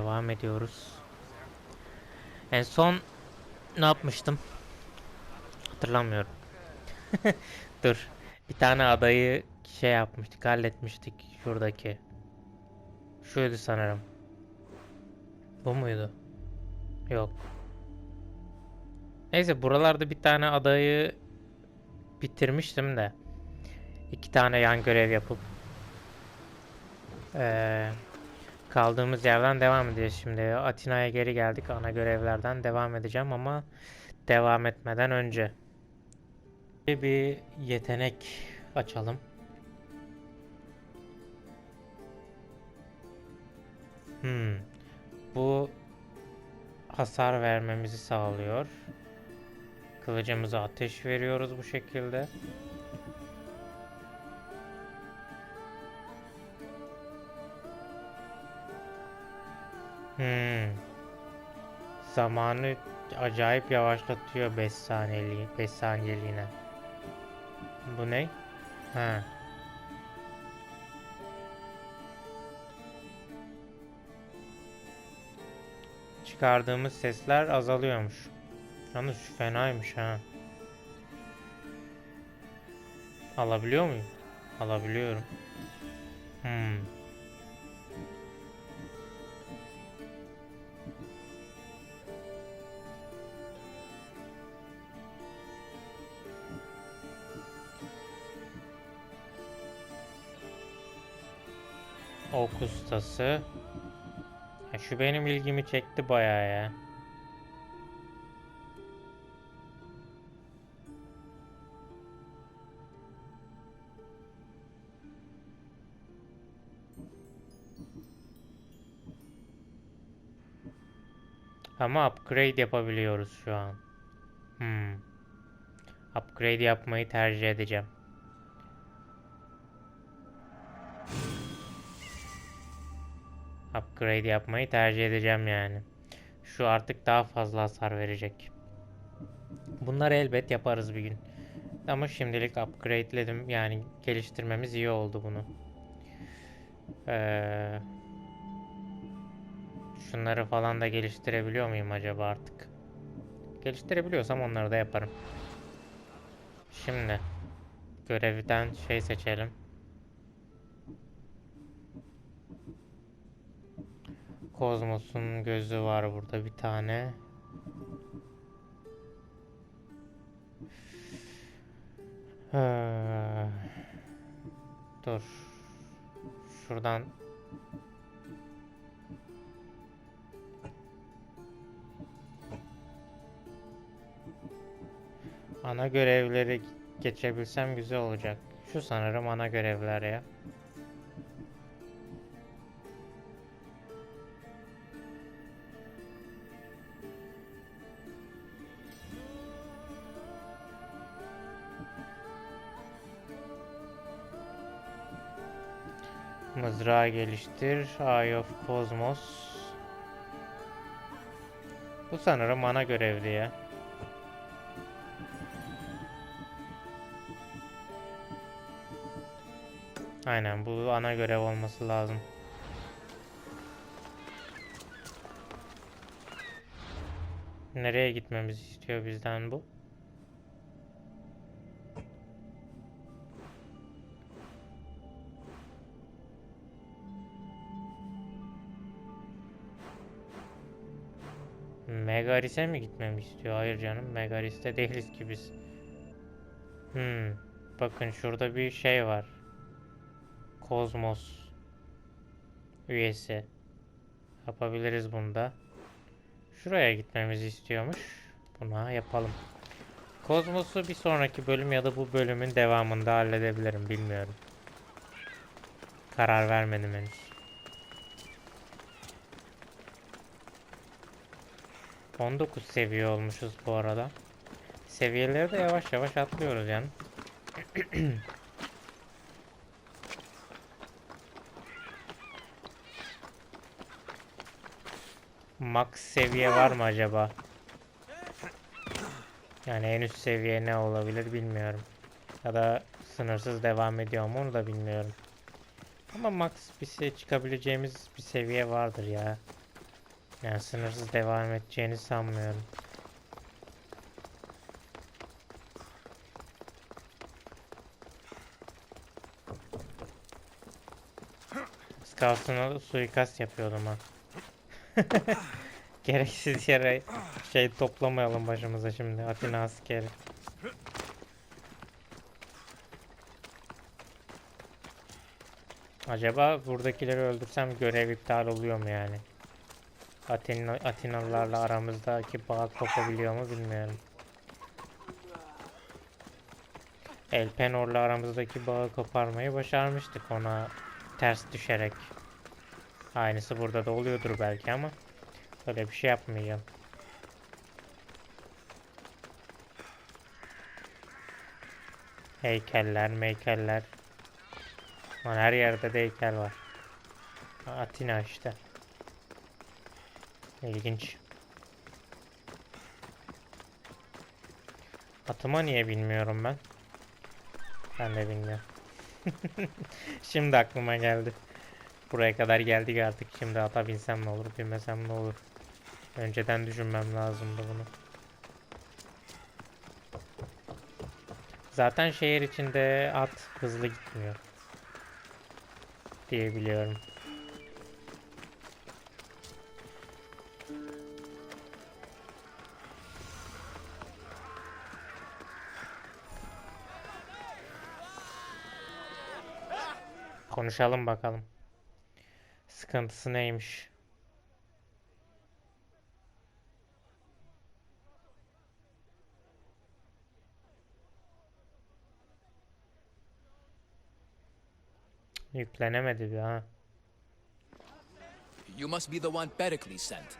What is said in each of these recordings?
Devam ediyoruz. En son ne yapmıştım? Hatırlamıyorum. Dur. Bir tane adayı şey yapmıştık, halletmiştik şuradaki. Şuydu sanırım. Bu muydu? Yok. Neyse buralarda bir tane adayı bitirmiştim de. İki tane yan görev yapıp ee, kaldığımız yerden devam edeceğiz şimdi. Atina'ya geri geldik. Ana görevlerden devam edeceğim ama devam etmeden önce bir yetenek açalım. Bu hasar vermemizi sağlıyor. Kılıcımıza ateş veriyoruz bu şekilde. Zamanı acayip yavaşlatıyor 5 saniyeliğine, 5 saniyeliğine. Bu ne? Ha. Çıkardığımız sesler azalıyormuş. Yalnız şu fenaymış ha. Alabiliyor muyum? Alabiliyorum. Ok ustası. Ya şu benim ilgimi çekti bayağı ya. Ama upgrade yapabiliyoruz şu an. Upgrade yapmayı tercih edeceğim. Upgrade yapmayı tercih edeceğim yani. Şu artık daha fazla hasar verecek. Bunları elbet yaparız bir gün. Ama şimdilik upgrade'ledim. Yani geliştirmemiz iyi oldu bunu. Şunları falan da geliştirebiliyor muyum acaba artık? Geliştirebiliyorsam onları da yaparım. Şimdi görevden şey seçelim. Kozmos'un gözü var burada bir tane. Dur. Şuradan ana görevleri geçebilsem güzel olacak. Şu sanırım ana görevler ya. Mızrağı geliştir. Eye of Cosmos. Bu sanırım ana görevdi ya. Aynen bu ana görev olması lazım. Nereye gitmemizi istiyor bizden bu? Megaris'e mi gitmemi istiyor? Hayır canım, Megaris'te değiliz ki biz. Bakın şurada bir şey var. Kozmos üyesi. Yapabiliriz bunu da. Şuraya gitmemizi istiyormuş. Buna yapalım. Kozmos'u bir sonraki bölüm ya da bu bölümün devamında halledebilirim, bilmiyorum. Karar vermedim henüz. 19 seviye olmuşuz bu arada. Seviyeleri de yavaş yavaş atlıyoruz yani. Max seviye var mı acaba? Yani en üst seviye ne olabilir bilmiyorum. Ya da sınırsız devam ediyor mu onu da bilmiyorum. Ama max bir şey çıkabileceğimiz bir seviye vardır ya. Yani sınırsız devam edeceğini sanmıyorum. Az kalsın o suikast yapıyordum ha. Gereksiz yere şey toplamayalım başımıza şimdi. Atina askeri. Acaba buradakileri öldürsem görev iptal oluyor mu yani? Atinalılarla aramızdaki bağ kopabiliyor mu bilmiyorum. Elpenor'la aramızdaki bağı koparmayı başarmıştık ona ters düşerek. Aynısı burada da oluyordur belki ama öyle bir şey yapmayacağım. Heykeller, meykeller. Lan her yerde de heykel var. Atina işte. İlginç. Atıma niye bilmiyorum ben? Ben de bilmiyorum. Şimdi aklıma geldi. Buraya kadar geldik artık. Şimdi ata binsem ne olur, binmesem ne olur. Önceden düşünmem lazımdı bunu. Zaten şehir içinde at hızlı gitmiyor diye biliyorum. Konuşalım bakalım. Sıkıntısı neymiş? Yüklenemedi bir ha. You must be the one Pericles sent.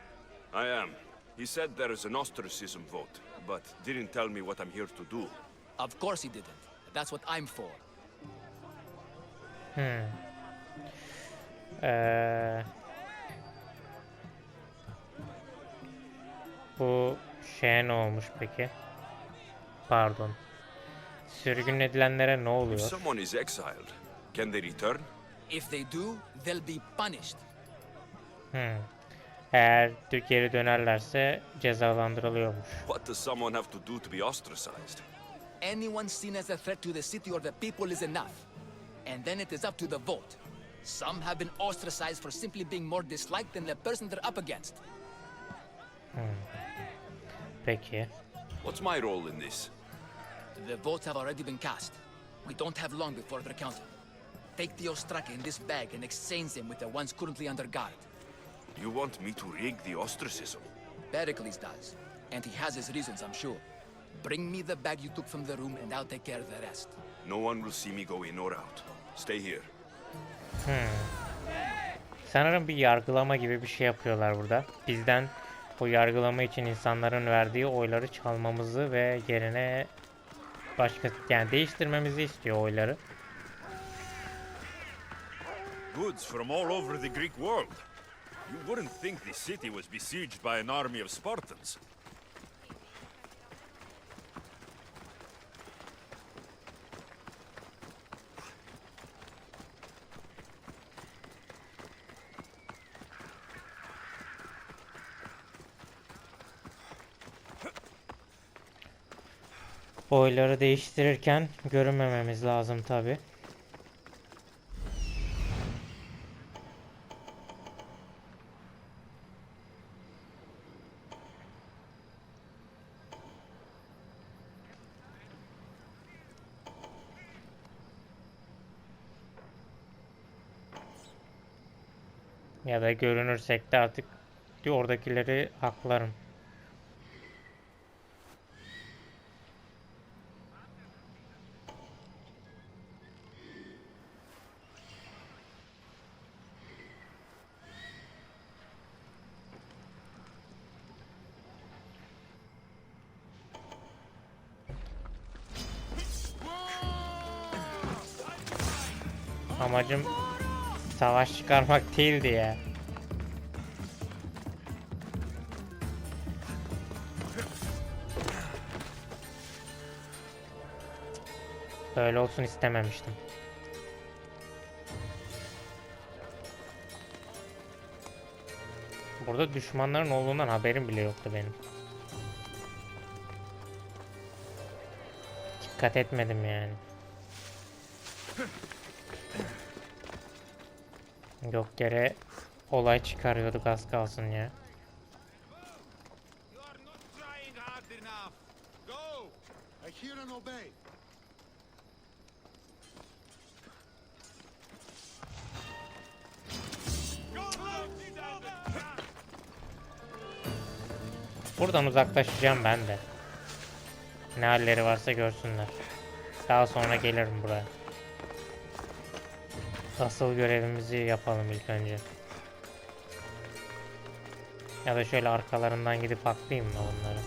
I am. He said there is an ostracism vote, but didn't tell me what I'm here to do. Of course he didn't. That's what I'm for. Bu şeye ne olmuş peki? Pardon. Sürgün edilenlere ne If oluyor? someone is exiled, can they return? If they do, they'll be punished. Eğer geri dönerlerse cezalandırılıyormuş. What does someone have to do to be ostracized? Anyone seen as a threat to the city or the people is enough. And then it is up to the vote. Some have been ostracized for simply being more disliked than the person they're up against. Peki. What's my role in this? The votes have already been cast. We don't have long before they're counted. Take the ostraka in this bag and exchange them with the ones currently under guard. You want me to rig the ostracism? Pericles does. And he has his reasons, I'm sure. Bring me the bag you took from the room and I'll take care of the rest. No one will see me go in or out. Stay here. Sanırım bir yargılama gibi bir şey yapıyorlar burada. Bizden o yargılama için insanların verdiği oyları çalmamızı ve yerine başka yani değiştirmemizi istiyor oyları. Goods from all over the Greek world. You wouldn't think the city was besieged by an army of Spartans. Oyları değiştirirken görünmememiz lazım tabi. Ya da görünürsek de artık oradakileri haklarım. Amacım savaş çıkarmak değildi ya. Böyle olsun istememiştim. Burada düşmanların olduğundan haberim bile yoktu benim. Dikkat etmedim yani. Yok yere olay çıkarıyorduk az kalsın ya. You are not trying hard enough. Go! I hear and obey. Buradan uzaklaşacağım ben de. Ne halleri varsa görsünler. Daha sonra gelirim buraya. Asıl görevimizi yapalım ilk önce. Ya da şöyle arkalarından gidip haklayayım mı onları?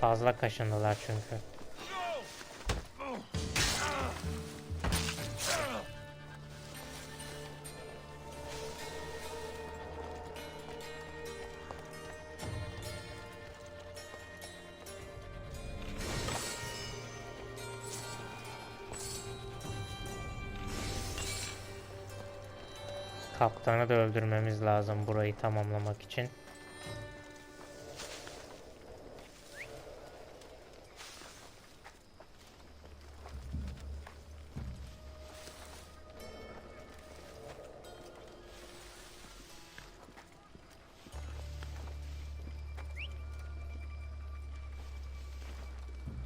Fazla kaşındılar çünkü. Kaptanı da öldürmemiz lazım burayı tamamlamak için.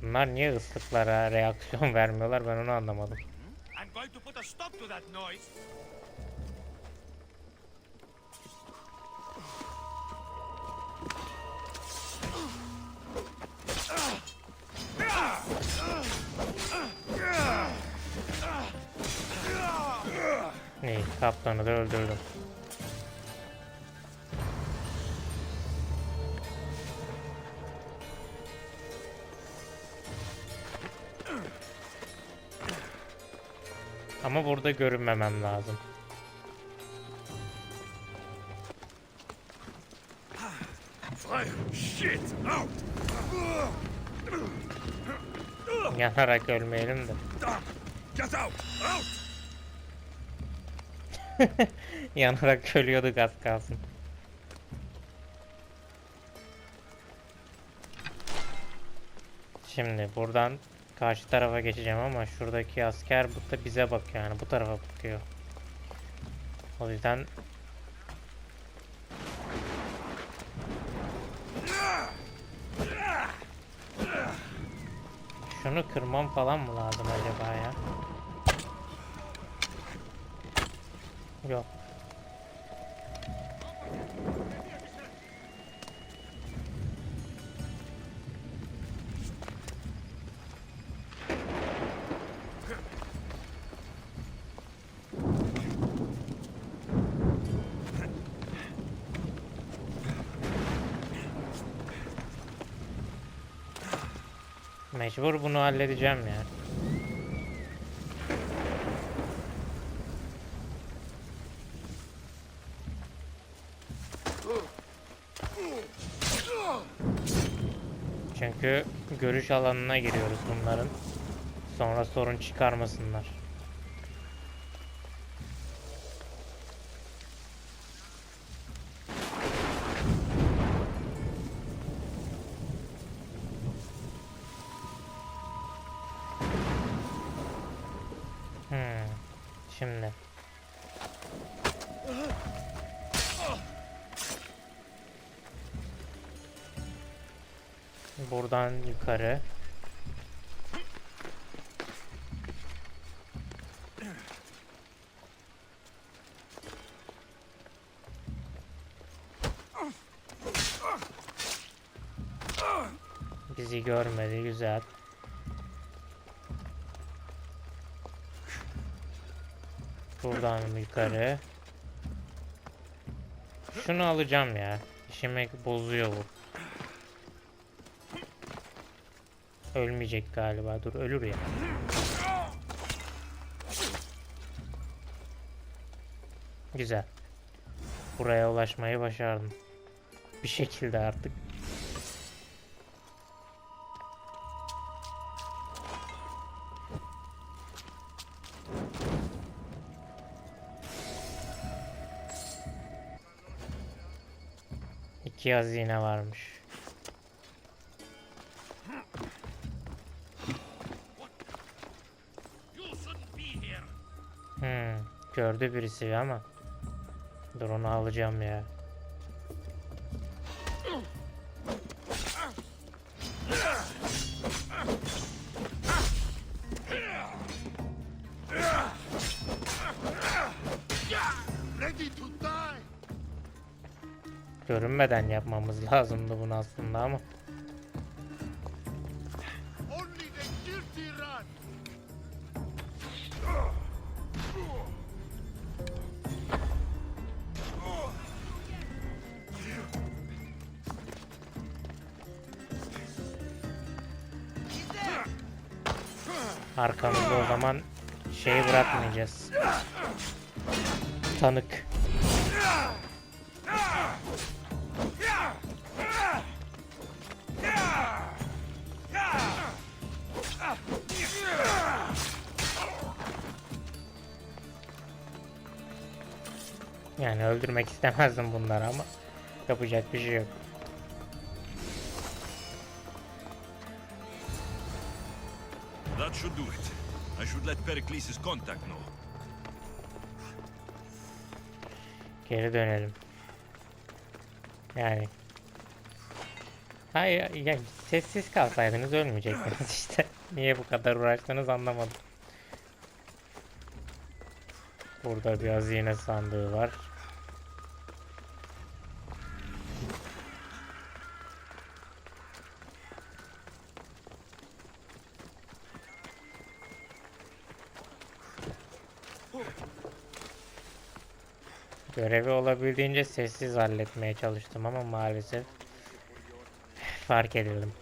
Bunlar niye ıslıklara reaksiyon vermiyorlar, ben onu anlamadım. I'm going to put a stop to that noise. İyi, kaptanı da öldürdüm. Ama burada görünmemem lazım. Fire! Shit! Out! Yanarak ölmeyelim de. Get out! Out! Yanarak ölüyorduk az kalsın. Şimdi buradan karşı tarafa geçeceğim ama şuradaki asker bu da bize bakıyor, yani bu tarafa bakıyor. O yüzden şunu kırmam falan mı lazım acaba ya? Yok. Mecbur bunu halledeceğim ya. Çünkü görüş alanına giriyoruz bunların. Sonra sorun çıkarmasınlar. Şimdi. Buradan yukarı. Bizi görmedi, güzel. Buradan yukarı. Şunu alacağım ya. İşimi bozuyor bu. Ölmeyecek galiba. Dur, ölür ya. Güzel. Buraya ulaşmayı başardım. Bir şekilde artık. 2 hazine varmış. Gördü birisi ama. Dur onu alacağım ya. Ready to die. Görünmeden yapmamız lazımdı bunu aslında ama. Only the guilty run. Arkamızda o zaman şeyi bırakmayacağız. Tanık. Yani öldürmek istemezdim bunları ama yapacak bir şey yok. That should do it. I should let Perikles'in contact know. Geri dönelim. Yani. Hayır ya, sessiz kalsaydınız ölmeyecektiniz işte. Niye bu kadar uğraştınız anlamadım. Burada bir hazine sandığı var. Görevi olabildiğince sessiz halletmeye çalıştım ama maalesef fark edildim.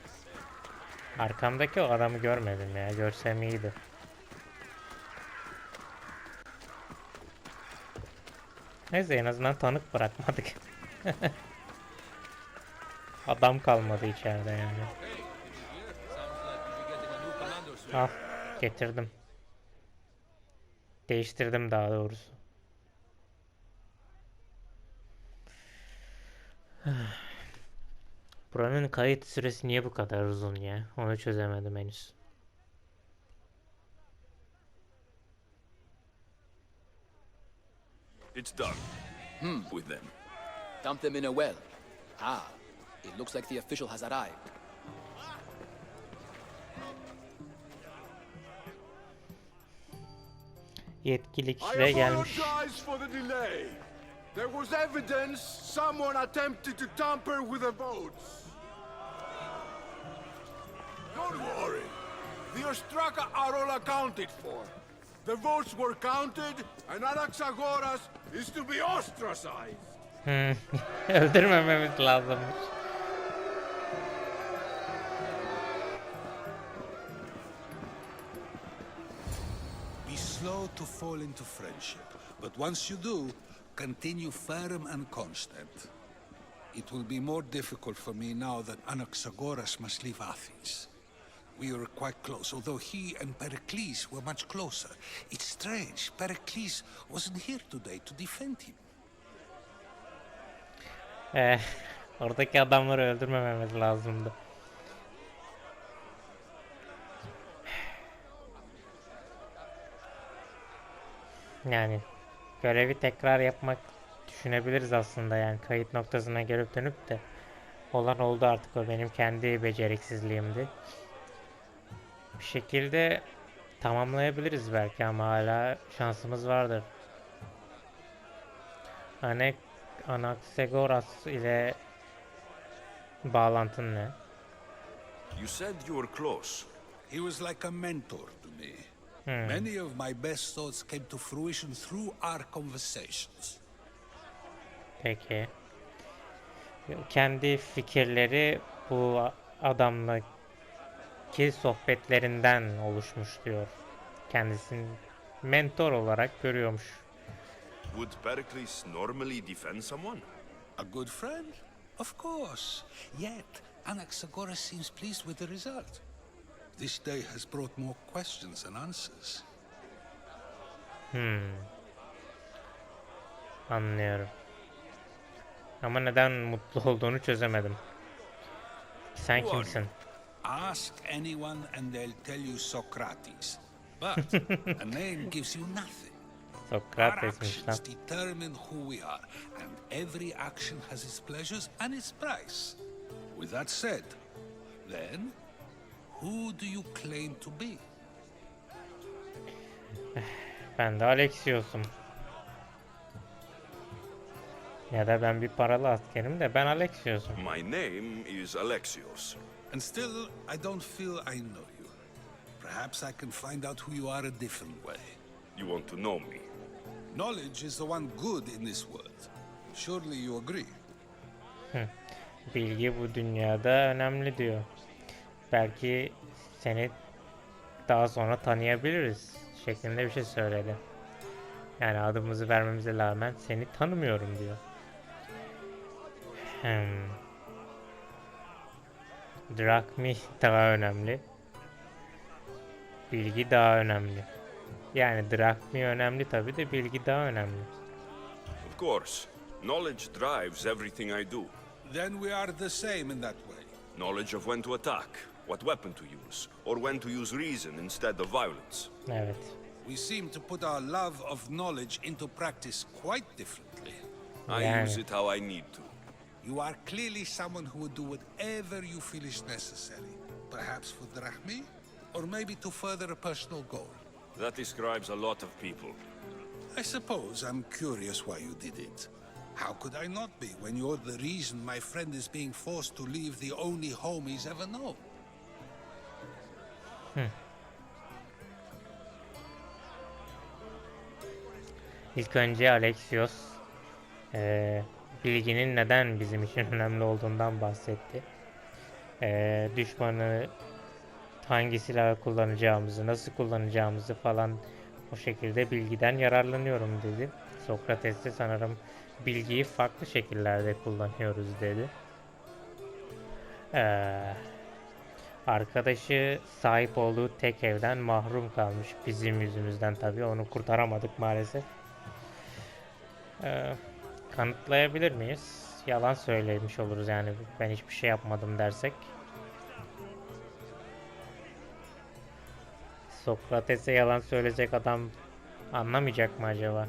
Arkamdaki o adamı görmedim ya. Görsem iyiydi. Neyse en azından tanık bırakmadık. Adam kalmadı içeride yani. Al getirdim. Değiştirdim daha doğrusu. Buranın kayıt süresi niye bu kadar uzun ya? Onu çözemedim henüz. It's done. With them. Dump them in a well. Ah, it looks like the official has arrived. Yetkili I kişiler gelmiş. apologize for the delay. There was evidence someone attempted to tamper with the votes. Don't worry. The Ostraka are all accounted for. The votes were counted, and Anaxagoras is to be ostracized. Öldürmememiz lazımmış. Be slow to fall into friendship, but once you do, continue firm and constant. It will be more difficult for me now that Anaxagoras must leave Athens. We were quite close, although he and Perikles were much closer. It's strange, Perikles wasn't here today to defend him. Oradaki adamları öldürmememiz lazımdı. Yani görevi tekrar yapmak düşünebiliriz aslında, yani kayıt noktasına gelip dönüp de olan oldu artık, o benim kendi beceriksizliğimdi. Bir şekilde tamamlayabiliriz belki ama hala şansımız vardır. Anaxagoras ile bağlantın ne? You said you were close. He was like a mentor to me. Many of my best thoughts came to fruition through our conversations. Peki. Kendi fikirleri bu adamla ki sohbetlerinden oluşmuş diyor. Kendisini mentor olarak görüyormuş. Would Pericles normally defend someone? A good friend? Of course. Yet, Anaxagoras seems pleased with the result. This day has brought more questions than answers. Anlıyorum. Ama neden mutlu olduğunu çözemedim. Sen kimsin? Ask anyone and they'll tell you Socrates. But a name gives you nothing. Our Sokrates'miş lan. actions determine who we are, and every action has its pleasures and its price. With that said, then, who do you claim to be? Ben de Alexios'um. Ya da ben bir paralı askerim de ben Alexios'um. My name is Alexios. And still, I don't feel I know you. Perhaps I can find out who you are a different way. You want to know me? Knowledge is the one good in this world. Surely you agree? Bilgi bu dünyada önemli diyor. Belki seni daha sonra tanıyabiliriz şeklinde bir şey söyledi. Yani adımızı vermemize rağmen seni tanımıyorum diyor. Drakmi daha önemli. Bilgi daha önemli. Yani drakmi önemli tabi de bilgi daha önemli. Of course. Knowledge drives everything I do. Then we are the same in that way. Knowledge of when to attack, what weapon to use, or when to use reason instead of violence. Evet. We seem to put our love of knowledge into practice quite differently. I Yani. use it how I need to. You are clearly someone who would do whatever you feel is necessary. Perhaps for drachmi, or maybe to further a personal goal. That describes a lot of people. I suppose I'm curious why you did it. How could I not be when you're the reason my friend is being forced to leave the only home he's ever known? İlk önce Alexios bilginin neden bizim için önemli olduğundan bahsetti. Düşmanı hangi silahı kullanacağımızı, nasıl kullanacağımızı falan o şekilde bilgiden yararlanıyorum dedi. Sokrates de sanırım bilgiyi farklı şekillerde kullanıyoruz dedi. Arkadaşı sahip olduğu tek evden mahrum kalmış. Bizim yüzümüzden tabii onu kurtaramadık maalesef. Kanıtlayabilir miyiz? Yalan söylemiş oluruz yani ben hiçbir şey yapmadım dersek. Sokrates'e yalan söyleyecek adam anlamayacak mı acaba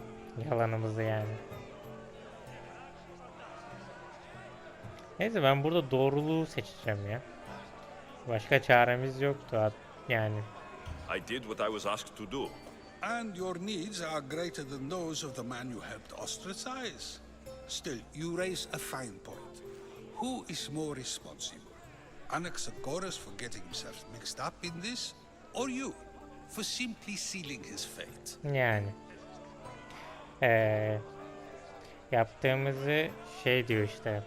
yalanımızı yani? Neyse ben burada doğruluğu seçeceğim ya. Başka çaremiz yoktu yani. I did what I was asked to do. And your needs are greater than those of the man you helped ostracize. Still, you raise a fine point. Who is more responsible? Anaxagoras for getting himself mixed up in this, or you for simply sealing his fate? Yani. Yaptığımızı şey diyor işte.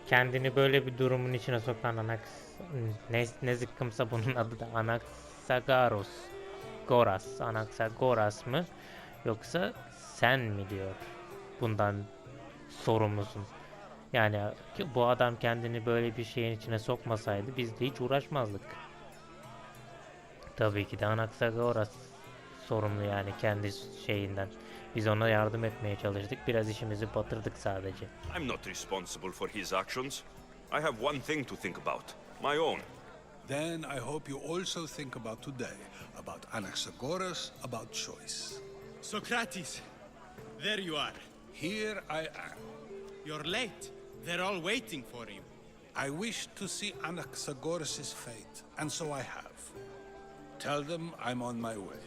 Kendini böyle bir durumun içine sokan ne zıkkımsa bunun adı da Anaxagoras mı yoksa sen mi diyor bundan sorumlusun. Yani bu adam kendini böyle bir şeyin içine sokmasaydı biz de hiç uğraşmazdık. Tabii ki de Anaxagoras sorumlu yani kendi şeyinden. Biz ona yardım etmeye çalıştık. Biraz işimizi batırdık sadece. I'm not responsible for his actions. I have one thing to think about. My own. Then I hope you also think about today, about Anaxagoras, about choice. Socrates, there you are. Here I am. You're late. They're all waiting for you. I wish to see Anaxagoras' fate, and so I have. Tell them I'm on my way.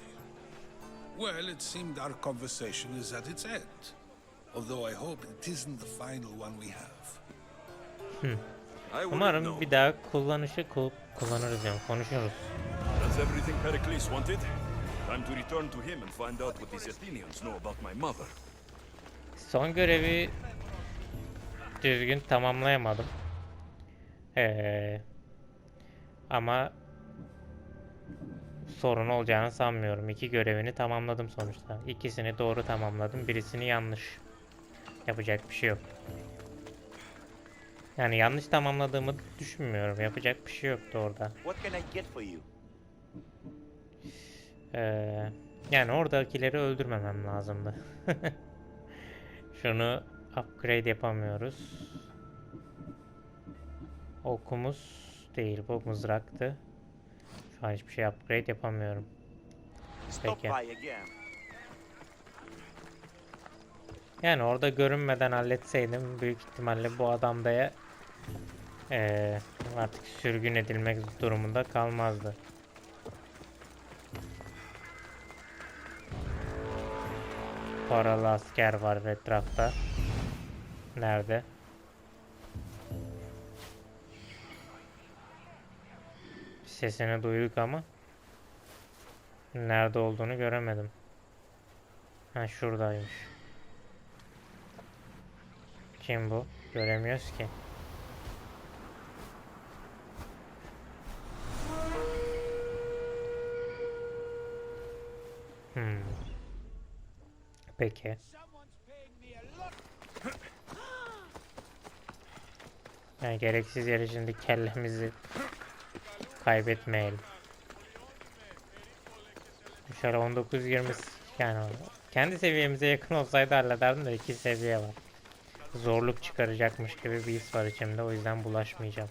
Well, it seemed our conversation is at its end. Although I hope it isn't the final one we have. I wouldn't Umarım know. bir daha kullanırız yani konuşuruz. That's everything Pericles wanted. Time to return to him and find out what these Athenians know about my mother. Son görevi düzgün tamamlayamadım. Ama sorun olacağını sanmıyorum. İki görevini tamamladım sonuçta. İkisini doğru tamamladım. Birisini yanlış. Yapacak bir şey yok. Yani yanlış tamamladığımı düşünmüyorum. Yapacak bir şey yoktu orada. What can I get for you? Yani oradakileri öldürmemem lazımdı. Şunu upgrade yapamıyoruz. Okumuz değil, bu mızraktı. Şu an hiçbir şey upgrade yapamıyorum. Peki. Yani orada görünmeden halletseydim büyük ihtimalle bu adam da artık sürgün edilmek durumunda kalmazdı. Paralı asker var etrafta. Nerede? Sesini duyduk ama nerede olduğunu göremedim. Ha, şuradaymış. Kim bu? Göremiyoruz ki. Peki. Yani gereksiz yere şimdi kellemizi kaybetmeyelim. Şöyle 19-20 yani kendi seviyemize yakın olsaydı hallederdim de 2 seviye var. Zorluk çıkaracakmış gibi bir his var içimde, o yüzden bulaşmayacağım.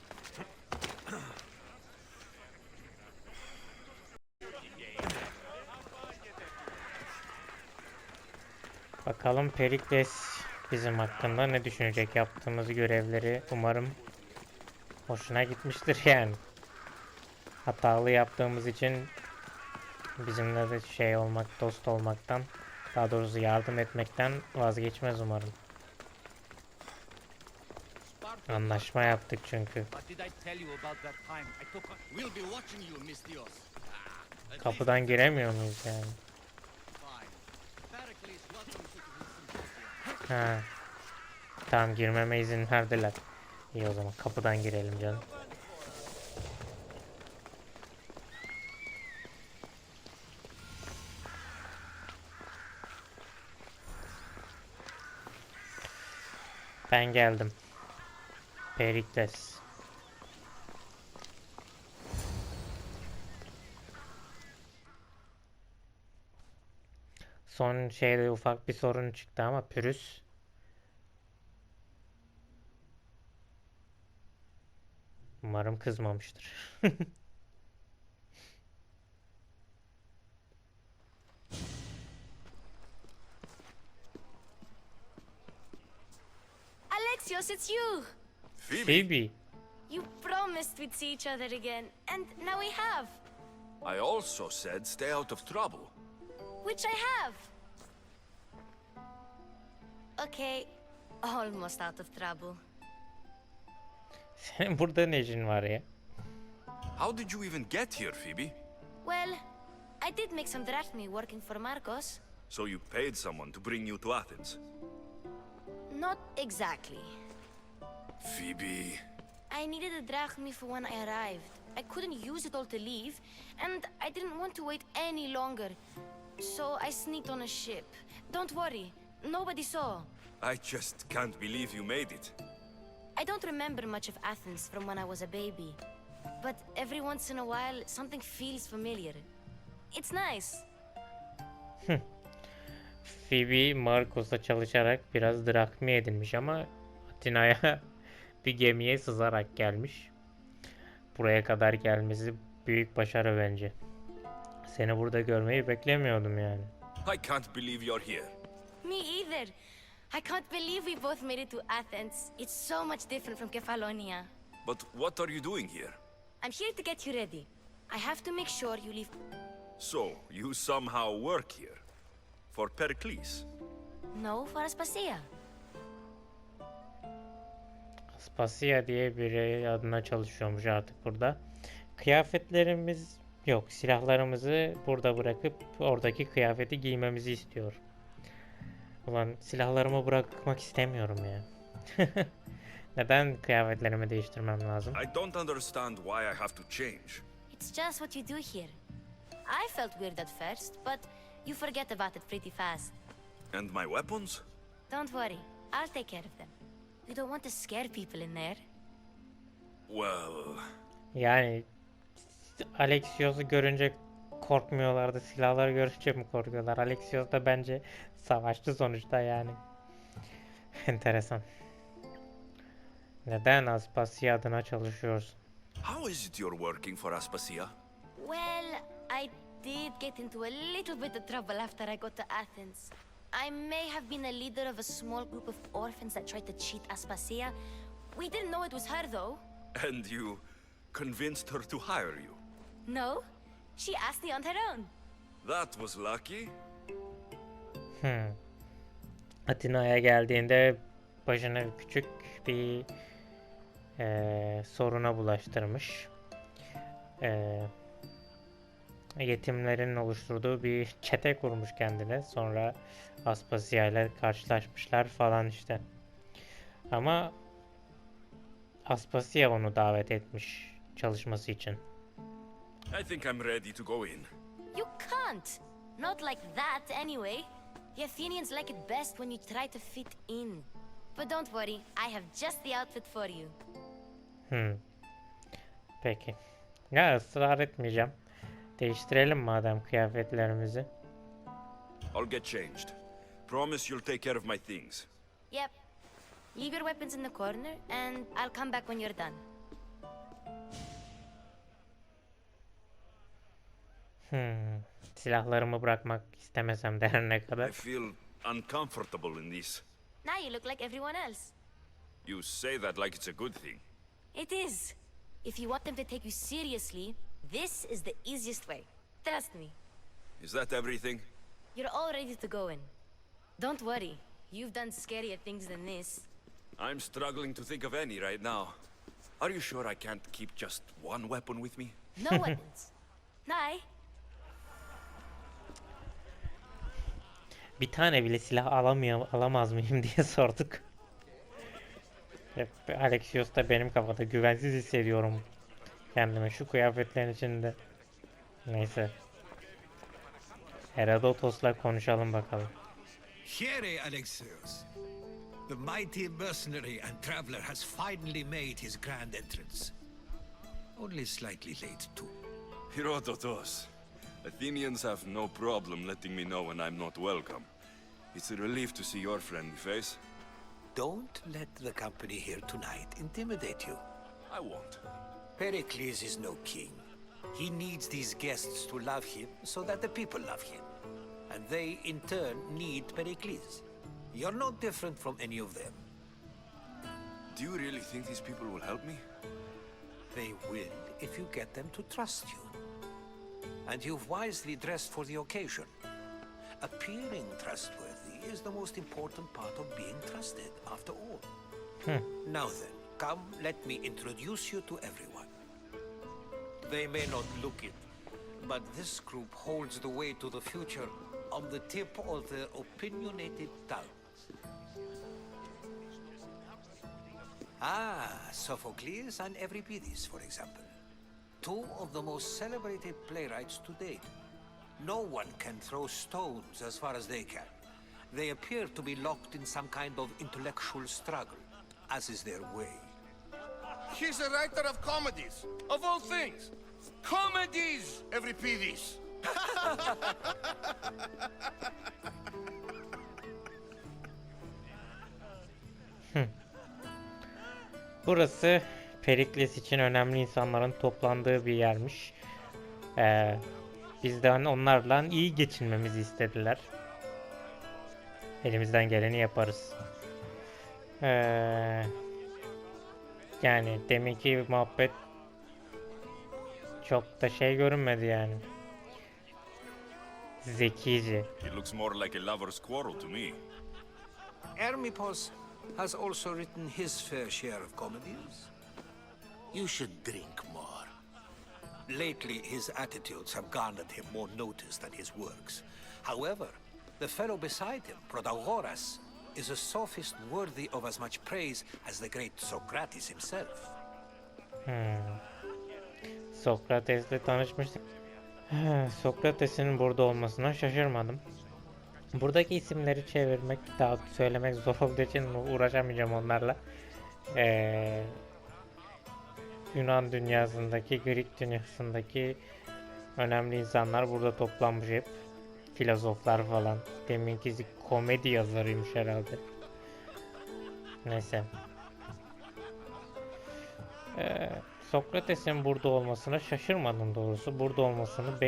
Bakalım Perikles bizim hakkında ne düşünecek, yaptığımız görevleri umarım hoşuna gitmiştir yani. Hatalı yaptığımız için bizimle de dost olmaktan, daha doğrusu yardım etmekten vazgeçmez umarım. Anlaşma yaptık çünkü. Kapıdan giremiyor muyuz yani? Ha. Tamam, girmeme izin verdiler. İyi, o zaman kapıdan girelim canım. Ben geldim. Perikles. Son şeyde ufak bir sorun çıktı ama pürüz. Umarım kızmamıştır. Alexios, it's you! Phoebe. You promised we'd see each other again, and now we have. I also said stay out of trouble. Which I have. Okay, almost out of trouble. Senin burada ne işin var ya? How did you even get here, Phoebe? Well, I did make some drachmi working for Marcos. So you paid someone to bring you to Athens? Not exactly. Phoebe... I needed a drachmi for when I arrived. I couldn't use it all to leave, and I didn't want to wait any longer. So I sneaked on a ship. Don't worry, nobody saw. I just can't believe you made it. I don't remember much of Athens from when I was a baby. But every once in a while, something feels familiar. It's nice. Phoebe Marcos'la çalışarak biraz drakmi edinmiş ama Atina'ya bir gemiye sızarak gelmiş. Buraya kadar gelmesi büyük başarı bence. Seni burada görmeyi beklemiyordum yani. I can't believe you're here. Me either. I can't believe we both made it to Athens. It's so much different from Kefalonia. But what are you doing here? I'm here to get you ready. I have to make sure you leave... So, you somehow work here? For Perikles? No, for Aspasia. Aspasia diye biri adına çalışıyormuş artık burada. Kıyafetlerimiz yok. Silahlarımızı burada bırakıp oradaki kıyafeti giymemizi istiyor. Ulan silahlarımı bırakmak istemiyorum ya. Neden kıyafetlerimi değiştirmem lazım? I don't understand why I have to change. It's just what you do here. I felt weird at first, but you forget about it pretty fast. And my weapons? Don't worry, I'll take care of them. You don't want to scare people in there. Well... Yani Alexios'u görünce korkmuyorlardı. Silahları görünce mi korkuyorlar? Alexios da bence savaşçı sonuçta yani. Enteresan. Neden Aspasia adına çalışıyorsun? How is it you're working for Aspasia? Well, I did get into a little bit of trouble after I got to Athens. I may have been a leader of a small group of orphans that tried to cheat Aspasia. We didn't know it was her, though. And you convinced her to hire you? No, she asked me on her own. That was lucky. Atina'ya geldiğinde başına küçük bir soruna bulaştırmış. Yetimlerin oluşturduğu bir çete kurmuş kendine. Sonra Aspasia ile karşılaşmışlar falan işte. Ama Aspasia onu davet etmiş çalışması için. I think I'm ready to go in. You can't. Not like that, anyway. The Athenians like it best when you try to fit in. But don't worry, I have just the outfit for you. Peki. Ya ısrar etmeyeceğim. Değiştirelim madem kıyafetlerimizi. I'll get changed. Promise you'll take care of my things. Yep. Leave your weapons in the corner, and I'll come back when you're done. Silahlarımı bırakmak istemesem de her ne I kadar. feel uncomfortable in this. Now you look like everyone else. You say that like it's a good thing. It is. If you want them to take you seriously, this is the easiest way. Trust me. Is that everything? You're all ready to go in. Don't worry. You've done scarier things than this. I'm struggling to think of any right now. Are you sure I can't keep just one weapon with me? No weapons. Nay. Bir tane bile silah alamaz mıyım diye sorduk. Hep Alexios da benim kafada güvensiz hissediyorum kendimi şu kıyafetlerin içinde. Neyse. Herodotos'la konuşalım bakalım. Here, Alexios. The mighty mercenary and traveler has finally made his grand entrance. Only slightly late, too. Herodotus. Athenians have no problem letting me know when I'm not welcome. It's a relief to see your friendly face. Don't let the company here tonight intimidate you. I won't. Pericles is no king. He needs these guests to love him so that the people love him. And they, in turn, need Pericles. You're no different from any of them. Do you really think these people will help me? They will if you get them to trust you. And you've wisely dressed for the occasion. Appearing trustworthy is the most important part of being trusted, after all. Now then, come, let me introduce you to everyone. They may not look it, but this group holds the way to the future on the tip of their opinionated tongues. Sophocles and Euripides, for example. Two of the most celebrated playwrights to date. No one can throw stones as far as they can. They appear to be locked in some kind of intellectual struggle, as is their way. He's a writer of comedies, of all things. Comedies, Euripides. Burası Perikles için önemli insanların toplandığı bir yermiş. Bizden onlarla iyi geçinmemizi istediler. Elimizden geleni yaparız. Yani deminki muhabbet çok da şey görünmedi yani. Zekice. It looks more like a lover's quarrel to me. Hermippos has also written his fair share of comedies. You should drink more. Lately, his attitudes have garnered him more notice than his works. However, the fellow beside him, Protagoras, is a sophist worthy of as much praise as the great Socrates himself. Sokrates'le tanışmıştık. Sokrates'in burada olmasına şaşırmadım. Buradaki isimleri çevirmek, daha söylemek zor olduğu için uğraşamayacağım onlarla. Yunan dünyasındaki, Greek dünyasındaki önemli insanlar burada toplanmış hep. Filozoflar falan. Deminki komedi yazarıymış herhalde. Neyse. Sokrates'in burada olmasına şaşırmadım doğrusu. Burada olmasını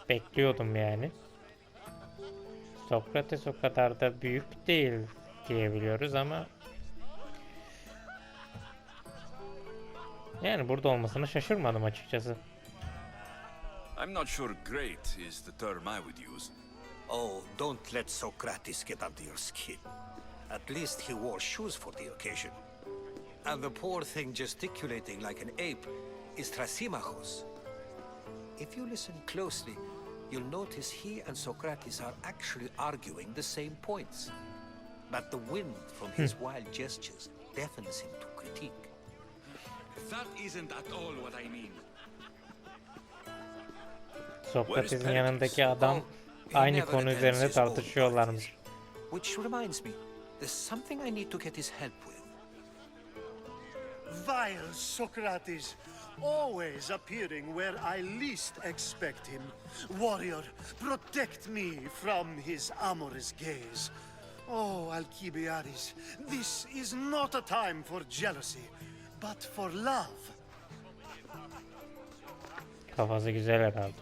bekliyordum yani. Sokrates o kadar da büyük değil diyebiliyoruz ama yani burada olmasına şaşırmadım açıkçası. I'm not sure great is the term I would use. Oh, don't let Socrates get under your skin. At least he wore shoes for the occasion. And the poor thing gesticulating like an ape is Thrasymachos. If you listen closely, you'll notice he and Socrates are actually arguing the same points. But the wind from his wild gestures deafens him to critique. That isn't at all what I mean. Sokrates'in yanındaki adam aynı konu üzerine tartışıyorlarmış. Which reminds me, there's something I need to get his help with. Vile Socrates, always appearing where I least expect him. Warrior, protect me from his amorous gaze. Oh, Alcibiades, this is not a time for jealousy, but for love. Kafası güzel herhalde.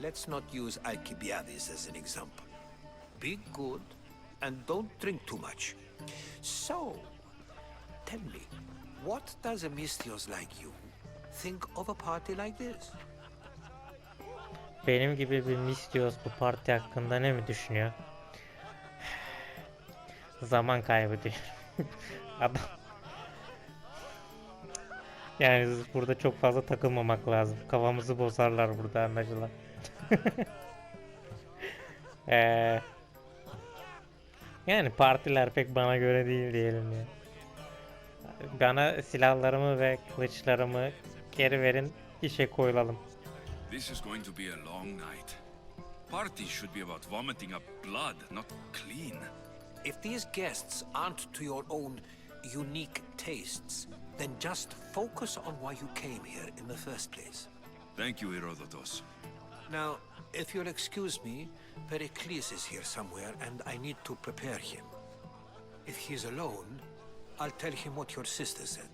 Let's not use Alcibiades as an example. Be good and don't drink too much. So, tell me, what does a Misthios like you think of a party like this? Benim gibi bir Misthios bu parti hakkında ne mi düşünüyor? Zaman kaybı diyor. Adam. Yani burada çok fazla takılmamak lazım. Kafamızı bozarlar burada anlaşılan. Yani partiler pek bana göre değil diyelim ya. Bana silahlarımı ve kılıçlarımı geri verin, işe koyulalım. This is going to be a long night. Parties should be about vomiting up blood, not clean. If these guests aren't to your own unique tastes, then just focus on why you came here in the first place. Thank you, Herodotus. Now, if you'll excuse me, Pericles is here somewhere and I need to prepare him. If he's alone, I'll tell him what your sister said.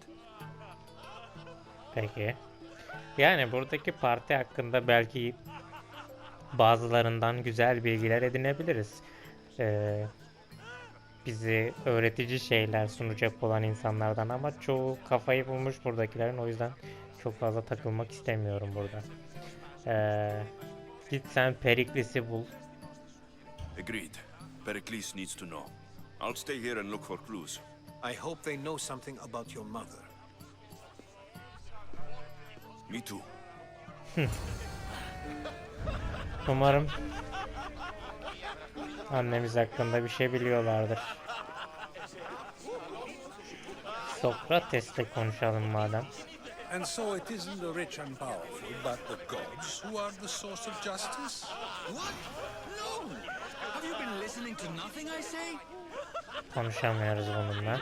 Peki. Yani buradaki parti hakkında belki bazılarından güzel bilgiler edinebiliriz. Bizi öğretici şeyler sunacak olan insanlardan ama çoğu kafayı bulmuş buradakilerin, o yüzden çok fazla takılmak istemiyorum burada. Git sen Perikles'i bul. Agreed. Pericles needs to know. I'll stay here and look for clues. I hope they know something about your mother. Me too. Umarım annemiz hakkında bir şey biliyorlardır. Sokrates'le konuşalım madem. And so it isn't the rich and powerful, but the gods who are the source of justice? What? No! Have you been listening to nothing I say? Konuşamıyoruz bununla.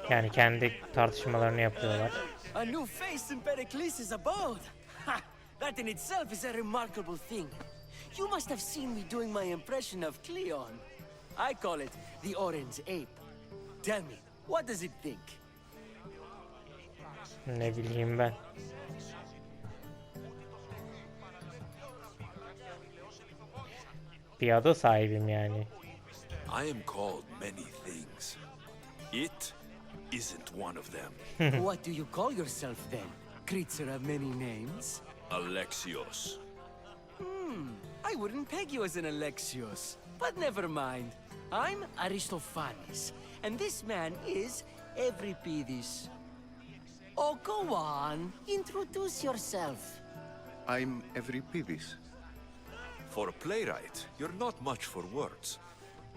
Yani kendi tartışmalarını yapıyorlar. A new face in Perikles'in abode. Ha! That in itself is a remarkable thing. You must have seen me doing my impression of Cleon. I call it the orange ape. Tell me, what does it think? Ne bileyim ben. Bir ada sahibim yani. I am called many things. It isn't one of them. What do you call yourself then? Creature of many names? Alexios. I wouldn't peg you as an Alexios. But never mind. I'm Aristophanes. And this man is Euripides. Oh, go on. Introduce yourself. I'm Euripides. For a playwright, you're not much for words.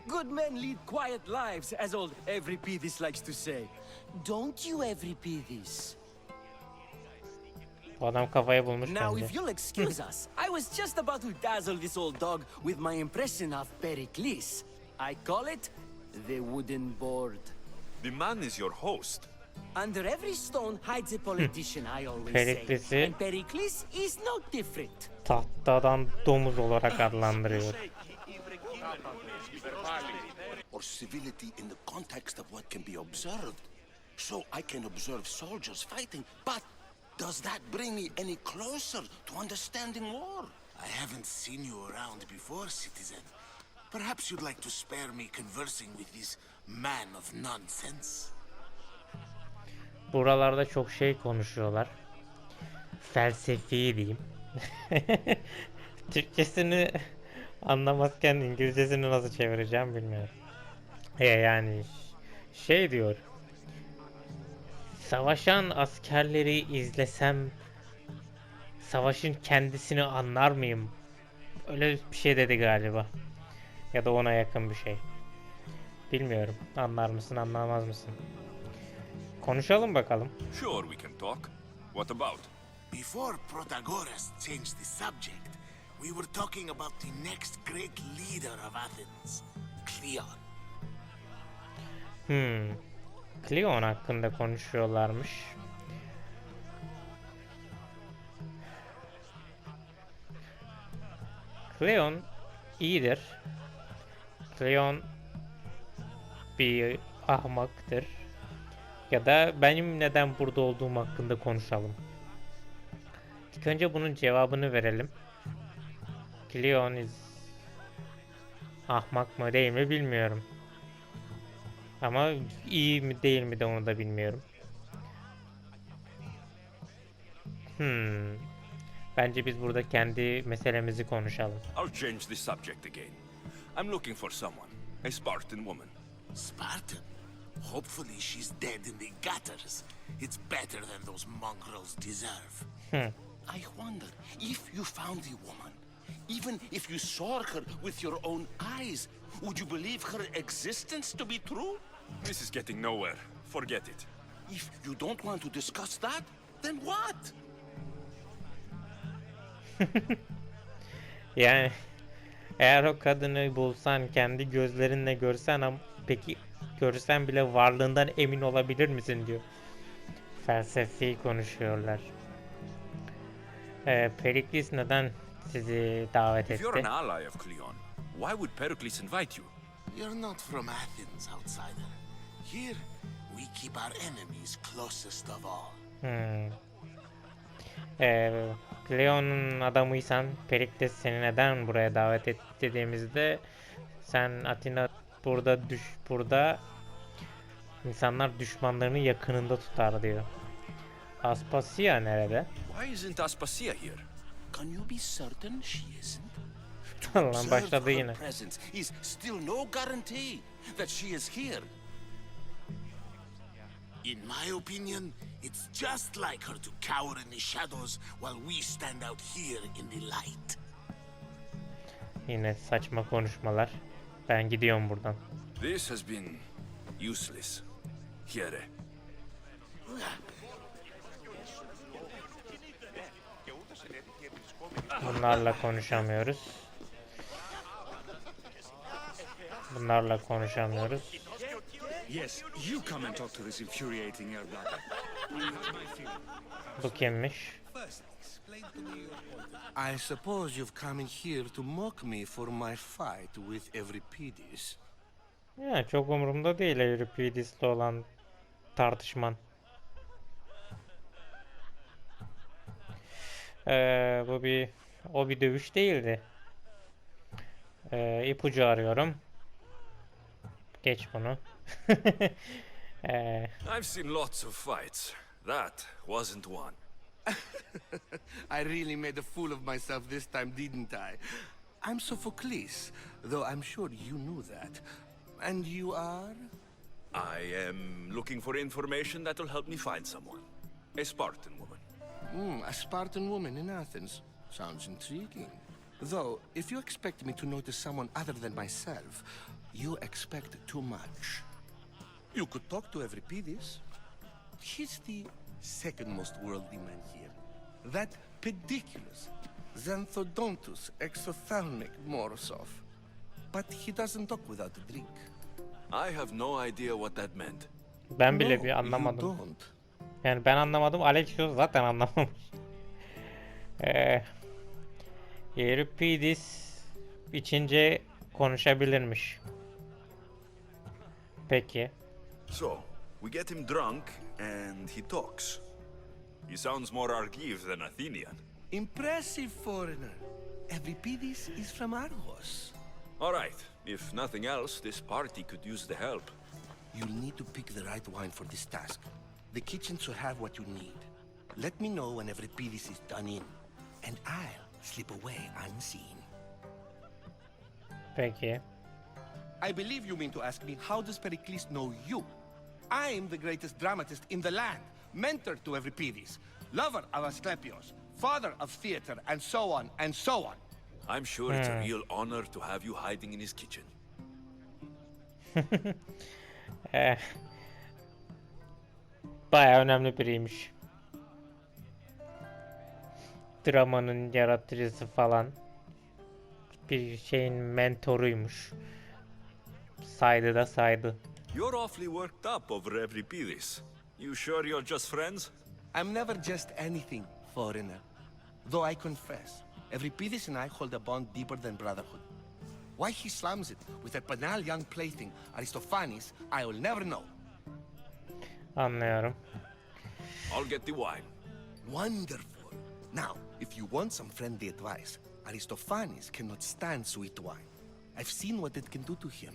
Good men lead quiet lives, as old Euripides likes to say. Don't you, Euripides? Bu adam kafayı bulmuş Now, bence. if you'll excuse us, I was just about to dazzle this old dog with my impression of Pericles. I call it the wooden board. The man is your host. Under every stone hides a politician, I always Perikles'i say. And Perikles is no different. tahtadan domuz olarak adlandırıyor. Or civility in the context of what can be observed. So I can observe soldiers fighting, but does that bring me any closer to understanding war? I haven't seen you around before, citizen. Perhaps you'd like to spare me conversing with this man of nonsense. Buralarda çok şey konuşuyorlar. Felsefi diyeyim. Türkçesini anlamazken İngilizcesini nasıl çevireceğim bilmiyorum. Yani şey diyor. Savaşan askerleri izlesem savaşın kendisini anlar mıyım? Öyle bir şey dedi galiba. Ya da ona yakın bir şey. Bilmiyorum. Anlar mısın, anlamaz mısın? Konuşalım bakalım. Sure, we can talk. What about? Before Protagoras changed the subject, we were talking about the next great leader of Athens, Cleon. Cleon hakkında konuşuyorlarmış. Cleon iyidir. Cleon bir ahmaktır. Ya da benim neden burada olduğum hakkında konuşalım. İlk önce bunun cevabını verelim. Cleon ahmak mı değil mi bilmiyorum. Ama iyi mi değil mi de onu da bilmiyorum. Bence biz burada kendi meselemizi konuşalım. I'll change the subject again. I'm looking for someone. A Spartan woman. Spartan? Hopefully she's dead in the gutters. It's better than those mongrels deserve. I wonder if you found the woman, even if you saw her with your own eyes, would you believe her existence to be true? This is getting nowhere. Forget it. If you don't want to discuss that, then what? Yani eğer o kadını bulsan, kendi gözlerinle görsen ama peki görsen bile varlığından emin olabilir misin diyor. Felsefi konuşuyorlar. Perikles neden sizi davet If you're etti? an ally of Cleon, why would Perikles invite you? You're not from Athens, outsider. Here, we keep our enemies closest of all. Cleon'un adamıysan Perikles seni neden buraya davet etti dediğimizde sen Atina burada insanlar düşmanlarını yakınında tutar diyor. Aspasia nerede? Why isn't Aspasia here? Can you be certain she isn't? Lan başladı yine. Presence is still no guarantee that she is here. In my opinion, it's just like her to cower in the shadows while we stand out here in the light. Yine saçma konuşmalar. Ben gidiyorum buradan. This has been useless. Here. Bunlarla konuşamıyoruz. Bunlarla konuşamıyoruz. Yes, you come and talk to this infuriating air bladder. Bu kimmiş? I suppose you've come in here to mock me for my fight with Euripides. Ya çok umurumda değil Euripides'le olan tartışman. O bir dövüş değildi. İpucu arıyorum. Geç bunu. I've seen lots of fights. That wasn't one. I really made a fool of myself this time, didn't I? I'm Sophocles, though I'm sure you knew that. And you are? I am looking for information that will help me find someone. A Spartan woman. A Spartan woman in Athens. Sounds intriguing. Though, if you expect me to notice someone other than myself, you expect too much. You could talk to Euripides. He's the second most worldly man here. That pediculous, Xanthodontus exophthalmic Morosov. But he doesn't talk without a drink. I have no idea what that meant. Ben bile No, bir you anlamadım. don't. Yani ben anlamadım. Alexios zaten anlamamış. Euripides içince konuşabilirmiş. Peki. So, we get him drunk and he talks. He sounds more Argive than Athenian. Impressive, foreigner. Euripides is from Argos. All right, if nothing else, this party could use the help. You'll need to pick the right wine for this task. The kitchen should have what you need. Let me know when Euripides is done in, and I'll slip away unseen. Peki. I believe you mean to ask me, how does Pericles know you? I'm the greatest dramatist in the land, mentor to Euripides, lover of Asclepios, father of theater, and so on, and so on. I'm sure it's a real honor to have you hiding in his kitchen. Bayağı önemli biriymiş. Dramanın yaratıcısı falan. Bir şeyin mentoruymuş. Saydı da saydı. You're awfully worked up over Euripides. You sure you're just friends? I'm never just anything, foreigner. Though I confess, Euripides and I hold a bond deeper than brotherhood. Why he slams it with a banal young plaything, Aristophanes, I will never know. Anlıyorum. I'll get the wine. Wonderful. Now, if you want some friendly advice, Aristophanes cannot stand sweet wine. I've seen what it can do to him.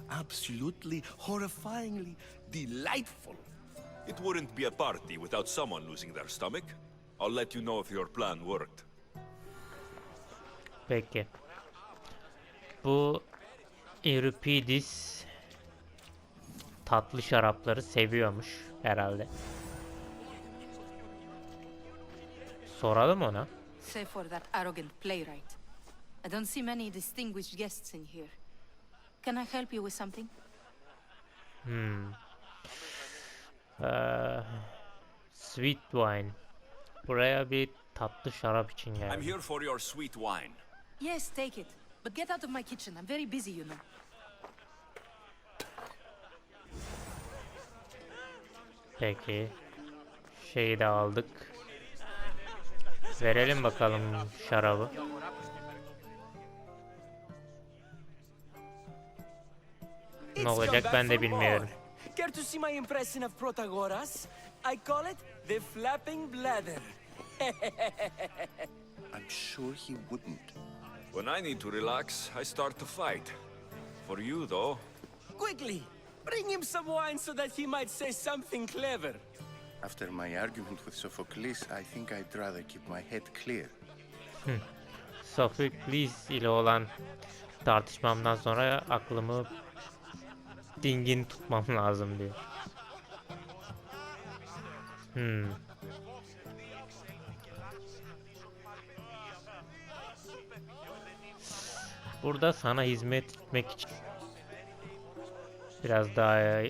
Absolutely, horrifyingly delightful. It wouldn't be a party without someone losing their stomach. I'll let you know if your plan worked. Peki. Bu Euripides tatlı şarapları seviyormuş herhalde. Soralım ona. Save for that arrogant playwright. I don't see many distinguished guests in here. Can I help you with something? Sweet wine. Buraya bir tatlı şarap için I'm geldim. here for your sweet wine. Yes, take it. But get out of my kitchen. I'm very busy, you know. Peki. Şeyi de aldık. Verelim bakalım şarabı. Ne olacak ben de bilmiyorum. Care to see my impression of Protagoras? I call it the flapping bladder. I'm sure he wouldn't. When I need to relax, I start to fight. For you, though, Quickly, bring him some wine so that he might say something clever. After my argument with Sophocles, I think I'd rather keep my head clear. Sophocles ile olan tartışmamdan sonra aklımı dingin tutmam lazım diyor. Burada sana hizmet etmek için biraz daha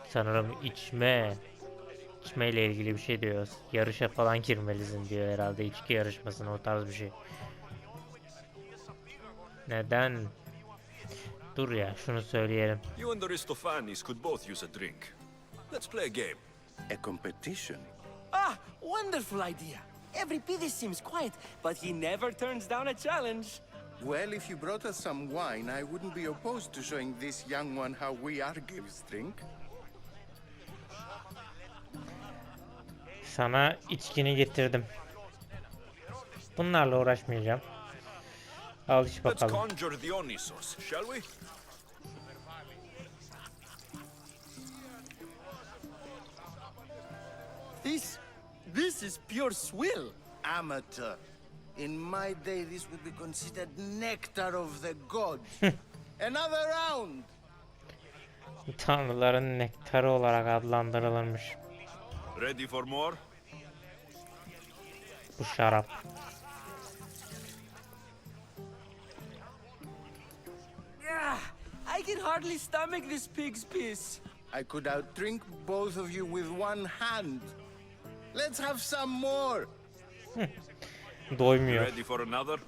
sanırım içmeyle ilgili bir şey diyor. Yarışa falan girmelisin diyor herhalde, içki yarışmasına, o tarz bir şey. Neden? Dur ya, şunu söyleyelim. you and Aristophanes could both use a drink. Let's play a game. A competition? Ah, wonderful idea. Euripides seems quiet, but he never turns down a challenge. Well, if you brought us some wine, I wouldn't be opposed to showing this young one how we Argives drink. Sana içkini getirdim. Bunlarla uğraşmayacağım. Al iç Let's bakalım. conjure Dionysos, shall we? This is pure swill. Amateur. In my day, this would be considered nectar of the gods. Another round. Tanrıların nektarı olarak adlandırılırmış Ready for more? bu şarap. Ah, I can hardly stomach this pig's piss. I could outdrink both of you with one hand. Let's have some more. Doymuyor. Ready for another?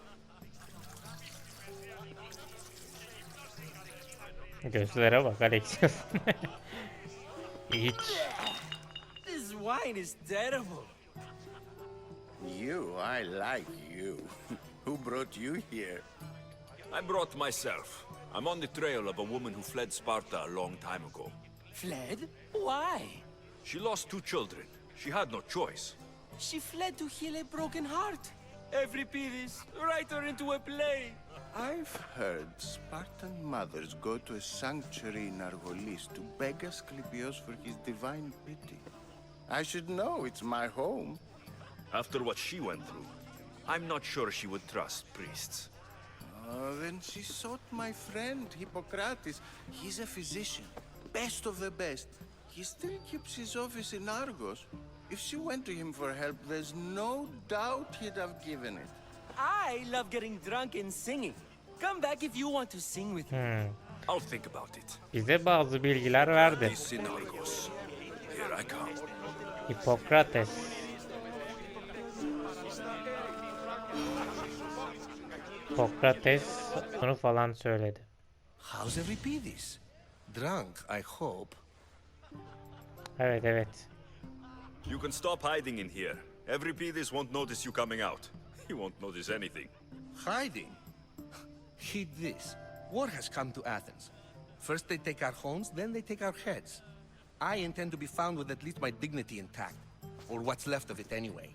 Gözlere bak Alexios. İç. This wine is terrible. You, I like you. Who brought you here? I brought myself. I'm on the trail of a woman who fled Sparta a long time ago. Fled? Why? She lost 2 children. She had no choice. She fled to heal a broken heart. Euripides, write her into a play. I've heard Spartan mothers go to a sanctuary in Argolis to beg Asclepios for his divine pity. I should know, it's my home. After what she went through, I'm not sure she would trust priests. Then she sought my friend, Hippocrates. He's a physician, best of the best. He still keeps his office in Argos. If she went to him for help, there's no doubt he'd have given it. I love getting drunk and singing. Come back if you want to sing with me. I'll think about it. Bize bazı bilgiler verdi. Peace in Argos. Here I come. Hippokrates. Hippokrates bunu falan söyledi. How's Euripides? Drunk, I hope. Evet evet. You can stop hiding in here. Euripides won't notice you coming out. He won't notice anything. Hiding? Heed this. War has come to Athens. First they take our homes, then they take our heads. I intend to be found with at least my dignity intact. Or what's left of it anyway.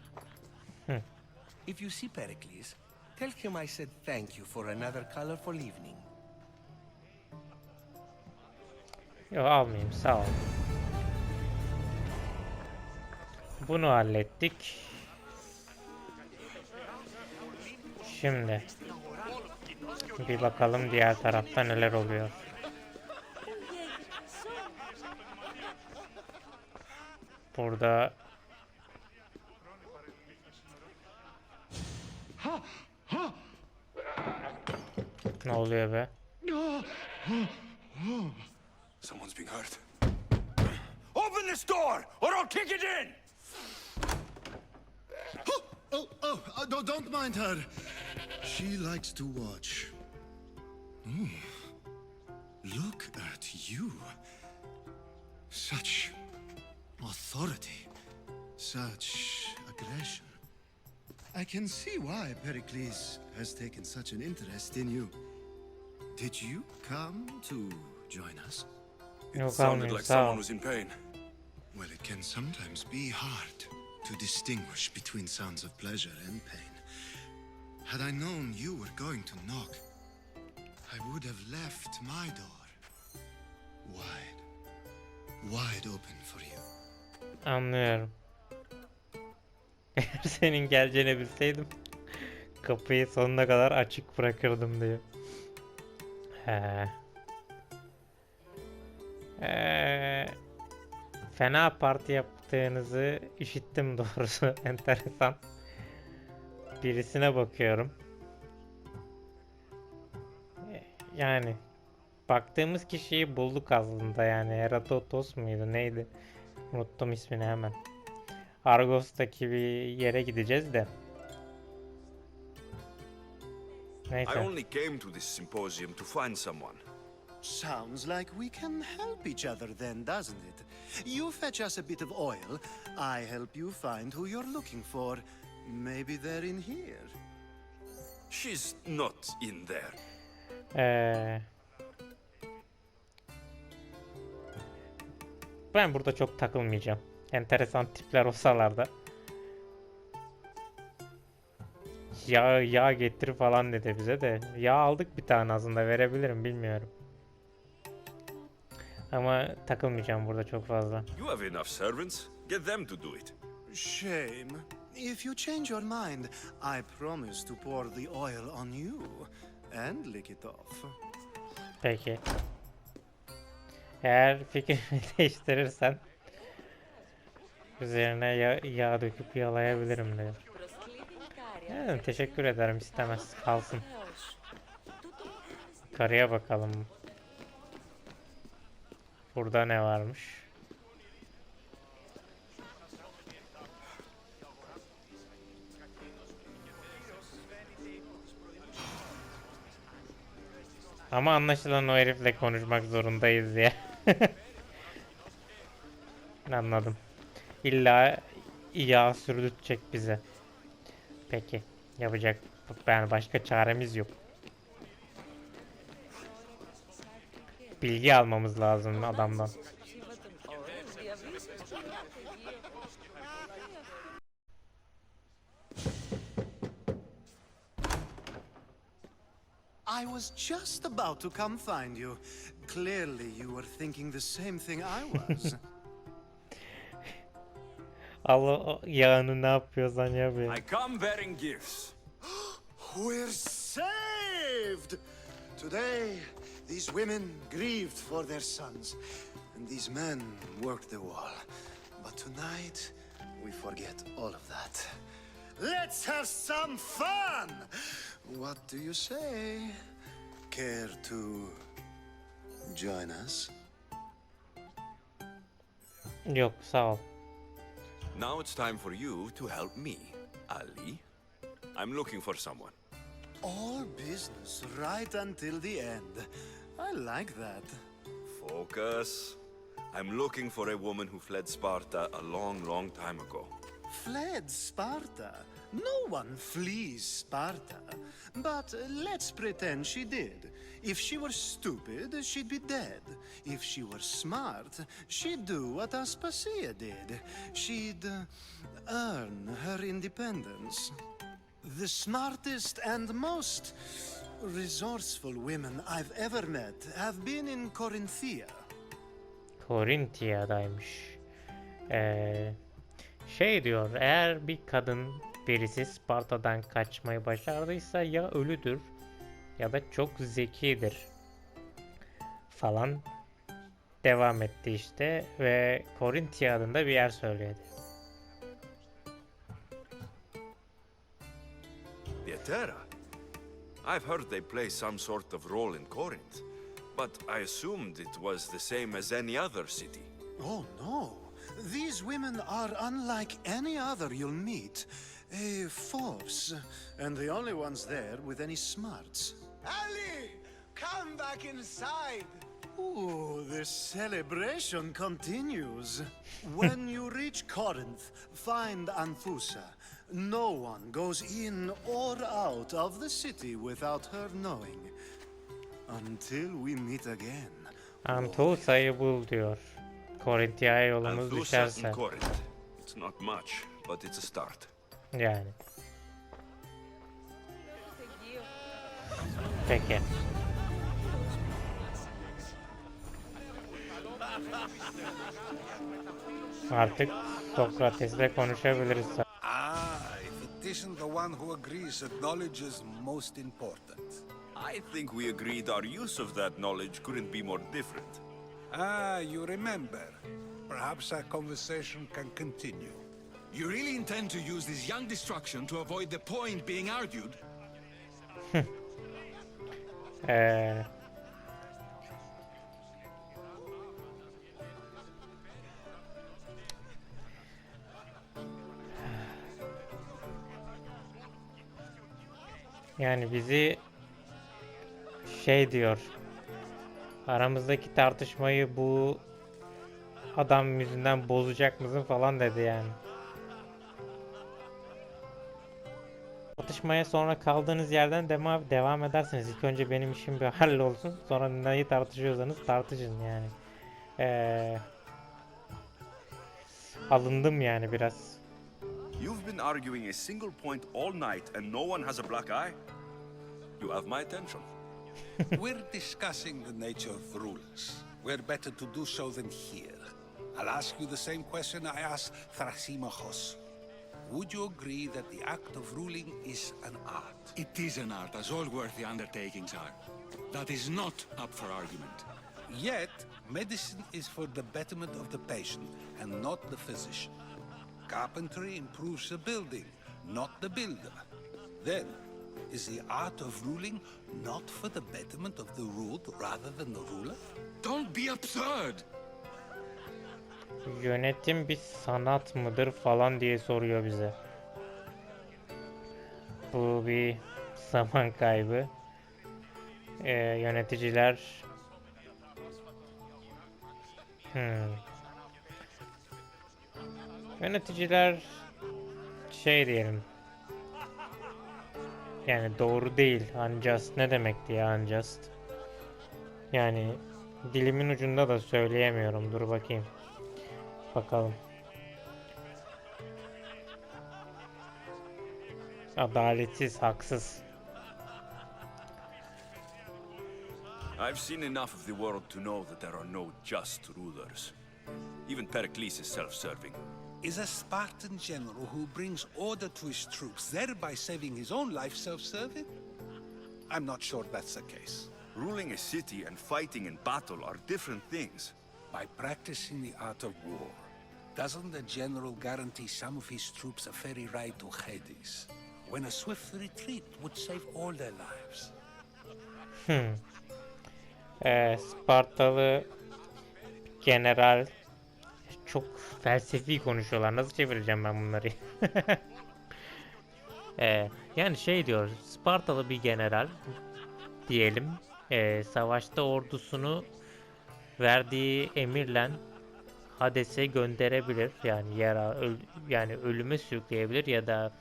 If you see Pericles, tell him I said thank you for another colorful evening. Yok almayayım, sağ ol. Bunu hallettik. Şimdi bir bakalım diğer tarafta neler oluyor. Burada ne oluyor be? Someone's being hurt. Open this door, or I'll kick it in! Don't mind her. She likes to watch. Look at you. Such authority. Such aggression. I can see why Pericles has taken such an interest in you. Did you come to join us? It sounded like someone was in pain. Well, it can sometimes be hard to distinguish between sounds of pleasure and pain. Had I known you were going to knock, I would have left my door wide open for you. Anlıyorum. Eğer senin geleceğini bilseydim kapıyı sonuna kadar açık bırakırdım diyor. Fena parti yaptığınızı işittim doğrusu. Enteresan. Birisine bakıyorum. Yani baktığımız kişiyi bulduk aslında yani. Herodotos muydu neydi? Unuttum ismini hemen. Argos'taki bir yere gideceğiz de. Neyse. I only came to this symposium to find someone. Sounds like we can help each other then, doesn't it? You fetch us a bit of oil, I help you find who you're looking for. Maybe they're in here. She's not in there. Ben burada çok takılmayacağım. Enteresan tipler olsalar da. Yağ getir falan dedi bize de. Yağ aldık bir tane aslında, verebilirim bilmiyorum. Ama takılmayacağım burada çok fazla. You have enough servants. Get them to do it. Shame. If you change your mind, I promise to pour the oil on you and lick it off. Peki. Eğer fikrimi değiştirirsen üzerine yağ döküp yalayabilirim diyor. Yani, teşekkür ederim, istemez kalsın. Yukarıya bakalım. Burada ne varmış? Ama anlaşılan o herifle konuşmak zorundayız ya. Anladım. İlla yağ sürdürecek bize. Peki. Yapacak. Yani başka çaremiz yok. Bilgi almamız lazım adamdan. I was just about to come find you. Clearly you were thinking the same thing I was. Allah yağını ne yapıyorsan yap ya. I come bearing gifts. We're saved! Today, these women grieved for their sons, and these men worked the wall. But tonight, we forget all of that. Let's have some fun! What do you say? Care to join us? Yok, sağ ol. Now it's time for you to help me, Ali. I'm looking for someone. All business right until the end. I like that. Focus. I'm looking for a woman who fled Sparta a long, long time ago. Fled Sparta? No one flees Sparta. But let's pretend she did. If she were stupid, she'd be dead. If she were smart, she'd do what Aspasia did. She'd earn her independence. The smartest and most resourceful women I've ever met have been in Corinthia. Korintia'daymış. Şey diyor, eğer bir kadın birisi Sparta'dan kaçmayı başardıysa ya ölüdür ya da çok zekidir falan devam etti işte ve Korintia adında bir yer söyledi. Pieterra? I've heard they play some sort of role in Corinth, but I assumed it was the same as any other city. Oh no, these women are unlike any other you'll meet. A force, and the only ones there with any smarts. Ali, come back inside. Ooh, the celebration continues. When you reach Corinth, find Anthusa. No one goes in or out of the city without her knowing. Until we meet again. Anthusa'yı bul diyor. Korintia'ya yolumuz Anthusa düşerse. in Corinth. It's not much, but it's a start. Yani. Peki. Artık Sokrates'le konuşabiliriz. If it isn't the one who agrees that knowledge is most important. I think we agreed our use of that knowledge couldn't be more different. You remember. Perhaps our conversation can continue. You really intend to use this young destruction to avoid the point being argued? Yani bizi şey diyor. Aramızdaki tartışmayı bu adam yüzünden bozacak mısın falan dedi yani. Tartışmaya sonra kaldığınız yerden devam edersiniz. İlk önce benim işim bir hallolsun. Sonra neyi tartışıyorsanız tartışın yani. Alındım yani biraz. You've been arguing a single point all night and no one has a black eye? You have my attention. We're discussing the nature of rulers. We're better to do so than here. I'll ask you the same question I asked Thrasymachos. Would you agree that the act of ruling is an art? It is an art, as all worthy undertakings are. That is not up for argument. Yet, medicine is for the betterment of the patient and not the physician. Carpentry improves the building, not the builder. Then, is the art of ruling not for the betterment of the ruled rather than the ruler? Don't be absurd! Yönetim bir sanat mıdır falan diye soruyor bize. Bu bir zaman kaybı. Yöneticiler Yöneticiler şey diyelim. Yani doğru değil. Unjust ne demekti ya unjust? Yani dilimin ucunda da söyleyemiyorum. Dur bakayım. Bakalım. Adaletsiz, haksız. I've seen enough of the world to know that there are no just rulers. Even Perikles'in is self-serving. Is a Spartan general who brings order to his troops, thereby saving his own life, self-serving? I'm not sure that's the case. Ruling a city and fighting in battle are different things. By practicing the art of war, doesn't the general guarantee some of his troops a ferry ride to Hades, when a swift retreat would save all their lives? Spartalı general çok felsefi konuşuyorlar. Nasıl çevireceğim ben bunları? Yani şey diyor. Spartalı bir general diyelim. Savaşta ordusunu verdiği emirle Hades'e gönderebilir. Yani yani ölüme sürükleyebilir ya da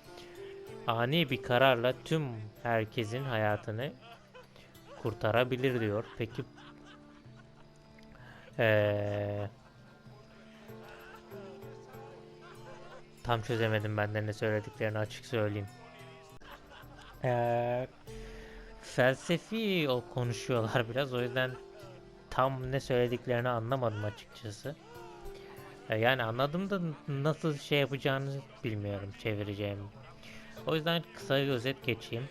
ani bir kararla tüm herkesin hayatını kurtarabilir diyor. Peki tam çözemedim ben de ne söylediklerini, açık söyleyeyim. Felsefi konuşuyorlar biraz, o yüzden tam ne söylediklerini anlamadım açıkçası. Yani anladım da nasıl şey yapacağını bilmiyorum, çevireceğimi. O yüzden kısa bir özet geçeyim.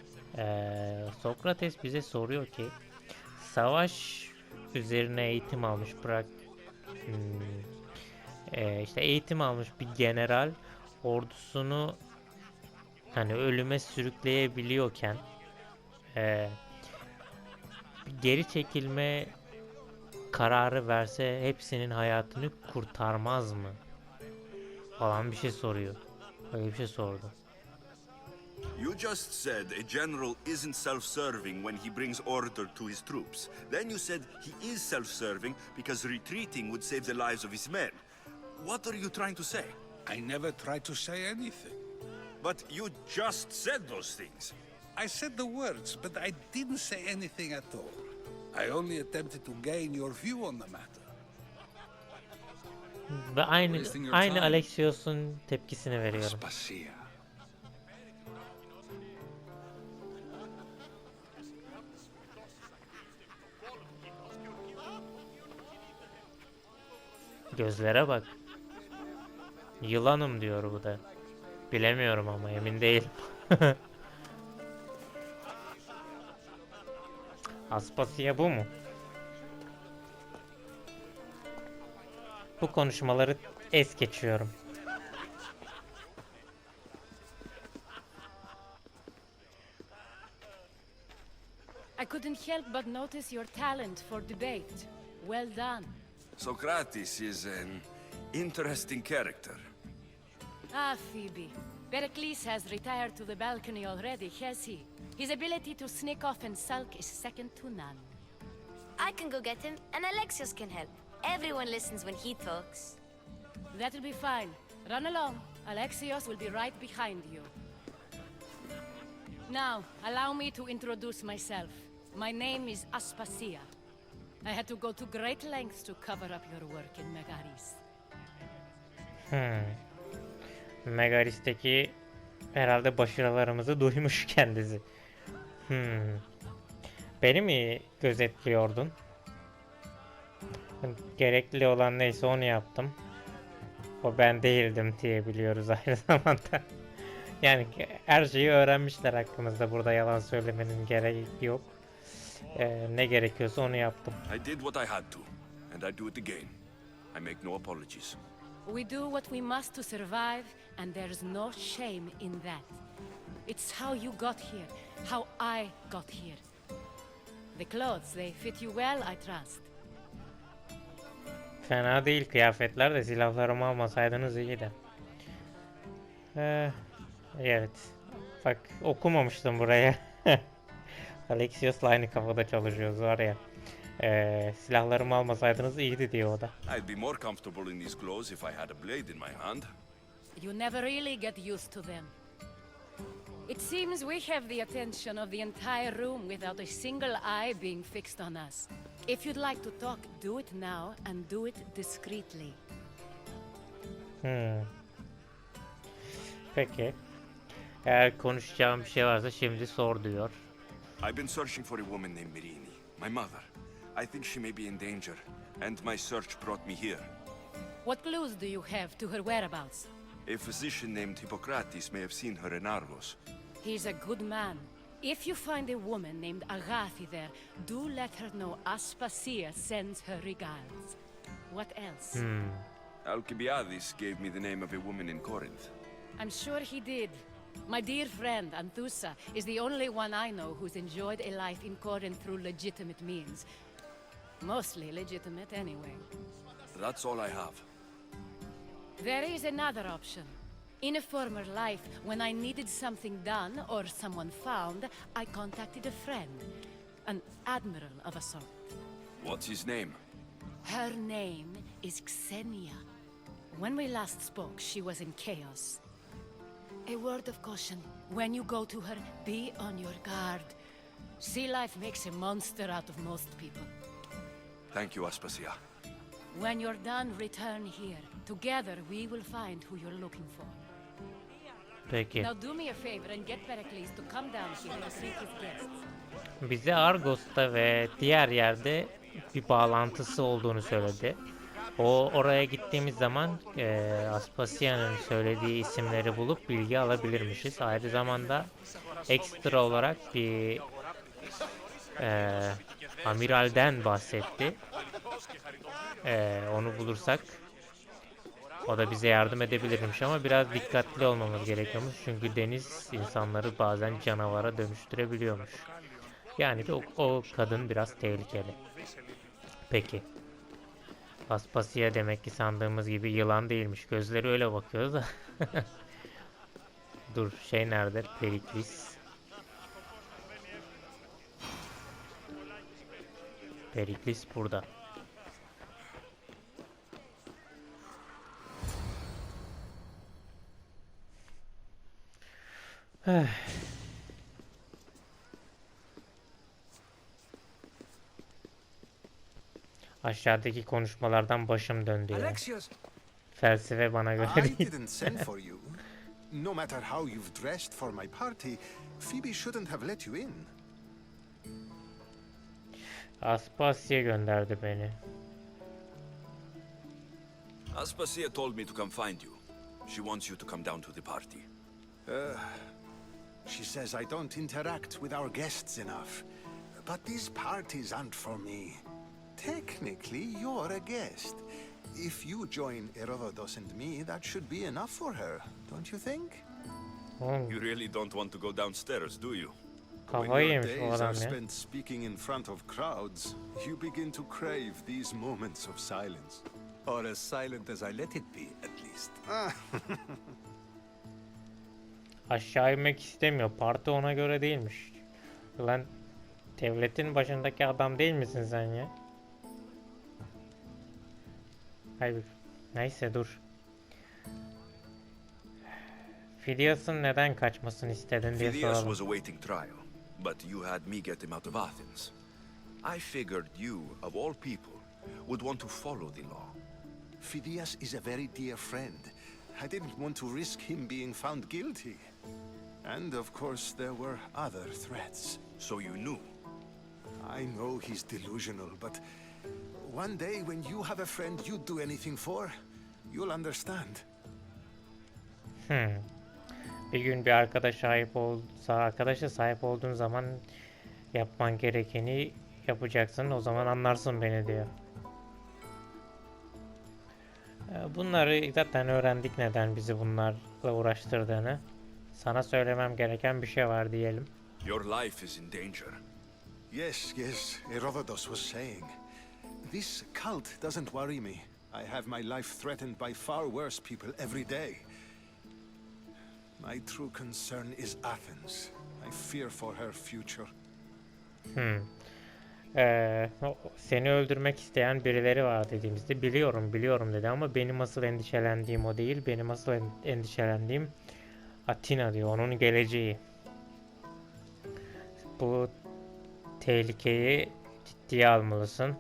Sokrates bize soruyor ki savaş üzerine eğitim almış işte eğitim almış bir general ordusunu hani ölüme sürükleyebiliyorken geri çekilme kararı verse hepsinin hayatını kurtarmaz mı falan bir şey soruyor. Öyle bir şey sordu. You just said a general isn't self-serving when he brings order to his troops. Then you said he is self-serving because retreating would save the lives of his men. What are you trying to say? I never tried to say anything. But you just said those things. I said the words, but I didn't say anything at all. I only attempted to gain your view on the matter. Ve aynı Alexios'un tepkisini veriyorum. Gözlere bak. Yılanım diyor bu da. Bilemiyorum ama emin değilim. Aspasia bu mu? Bu konuşmaları es geçiyorum. I couldn't help but notice your talent for debate. Well done. Socrates is an interesting character. Ah, Phoebe. Pericles has retired to the balcony already, has he? His ability to sneak off and sulk is second to none. I can go get him, and Alexios can help. Everyone listens when he talks. That'll be fine. Run along. Alexios will be right behind you. Now, allow me to introduce myself. My name is Aspasia. I had to go to great lengths to cover up your work in Megaris. Megaris'teki herhalde başarılarımızı duymuş kendisi. Beni mi gözetliyordun? Gerekli olan neyse onu yaptım. O ben değildim diye biliyoruz aynı zamanda. Yani her şeyi öğrenmişler hakkımızda. Burada yalan söylemenin gereği yok. Ne gerekiyorsa onu yaptım. I did what I had to, and I do it again. I make no apologies. We do what we must to survive, and there's no shame in that. It's how you got here, how I got here. The clothes, they fit you well, I trust. Fena değil kıyafetler de, silahlarımı almasaydınız iyiydi. Evet. Bak okumamıştım buraya. Alexios'la aynı kafada çalışıyoruz var ya. Silahlarımı almasaydınız iyiydi diyor o da. I'd be more comfortable in these clothes if I had a blade in my hand. you never really get used to them. It seems we have the attention of the entire room without a single eye being fixed on us. If you'd like to talk, do it now and do it discreetly. Peki. Eğer konuşacağım bir şey varsa şimdi sor diyor. I've been searching for a woman named Mirini, my mother. I think she may be in danger, and my search brought me here. What clues do you have to her whereabouts? A physician named Hippocrates may have seen her in Argos. He's a good man. If you find a woman named Agathi there, do let her know Aspasia sends her regards. What else? Alcibiades gave me the name of a woman in Corinth. I'm sure he did. My dear friend, Anthusa, is the only one I know who's enjoyed a life in Corinth through legitimate means. Mostly legitimate, anyway. That's all I have. There is another option. In a former life, when I needed something done or someone found, I contacted a friend. An admiral of a sort. What's his name? Her name is Xenia. When we last spoke, she was in chaos. A word of caution. When you go to her, be on your guard. Sea life makes a monster out of most people. Thank you, Aspasia. When you're done, return here. Together, we will find who you're looking for. Peki. Now do me a favor and get Perikles'in to come down here and treat his guests. Bize Argos'ta ve diğer yerde bir bağlantısı olduğunu söyledi. Oraya gittiğimiz zaman Aspasia'nın söylediği isimleri bulup bilgi alabilirmişiz. Aynı zamanda ekstra olarak bir amiralden bahsetti. Onu bulursak o da bize yardım edebilirmiş ama biraz dikkatli olmamız gerekiyormuş. Çünkü deniz insanları bazen canavara dönüştürebiliyormuş. Yani de o kadın biraz tehlikeli. Peki. Aspasia demek ki sandığımız gibi yılan değilmiş. Gözleri öyle bakıyor da. Dur, şey nerede? Perikles. Perikles burada. Aşağıdaki konuşmalardan başım döndü ya. Felsefe bana göre I değil. didn't send for you. No matter how you've dressed for my party, Phoebe shouldn't have let you in. Aspasia gönderdi beni. Aspasia told me to come find you. She wants you to come down to the party. She says I don't interact with our guests enough. But these parties aren't for me. Technically, you're a guest. If you join Herodotus and me, that should be enough for her, don't you think? You really don't want to go downstairs, do you? Kafayı yemiş o Days adam are ya. spent speaking in front of crowds. You begin to crave these moments of silence. Or as silent as I let it be, at least. Aşağı inmek istemiyor. Parti ona göre değilmiş. Lan devletin başındaki adam değil misin sen ya? Hayır. Neyse dur. Phidias'ın neden kaçmasını istedin diye Phidias soralım. was awaiting trial, but you had me get him out of Athens. I figured you, of all people, would want to follow the law. Phidias is a very dear friend. I didn't want to risk him being found guilty. And of course, there were other threats. So you knew? I know he's delusional, but one day when you have a friend you'd do anything for, you'll understand. Bir gün bir arkadaşa sahip olduğun zaman yapman gerekeni yapacaksın. O zaman anlarsın beni diyor. Bunları zaten öğrendik, neden bizi bunlarla uğraştırdığını. Sana söylemem gereken bir şey var diyelim. Your life is in danger. Yes, Herodotus was saying. This cult doesn't worry me. I have my life threatened by far worse people every day. My true concern is Athens. I fear for her future. Seni öldürmek isteyen birileri var dediğimizde biliyorum dedi ama benim asıl endişelendiğim o değil. Benim asıl endişelendiğim Atina diyor. Onun geleceği. Bu tehlikeyi ciddiye almalısın.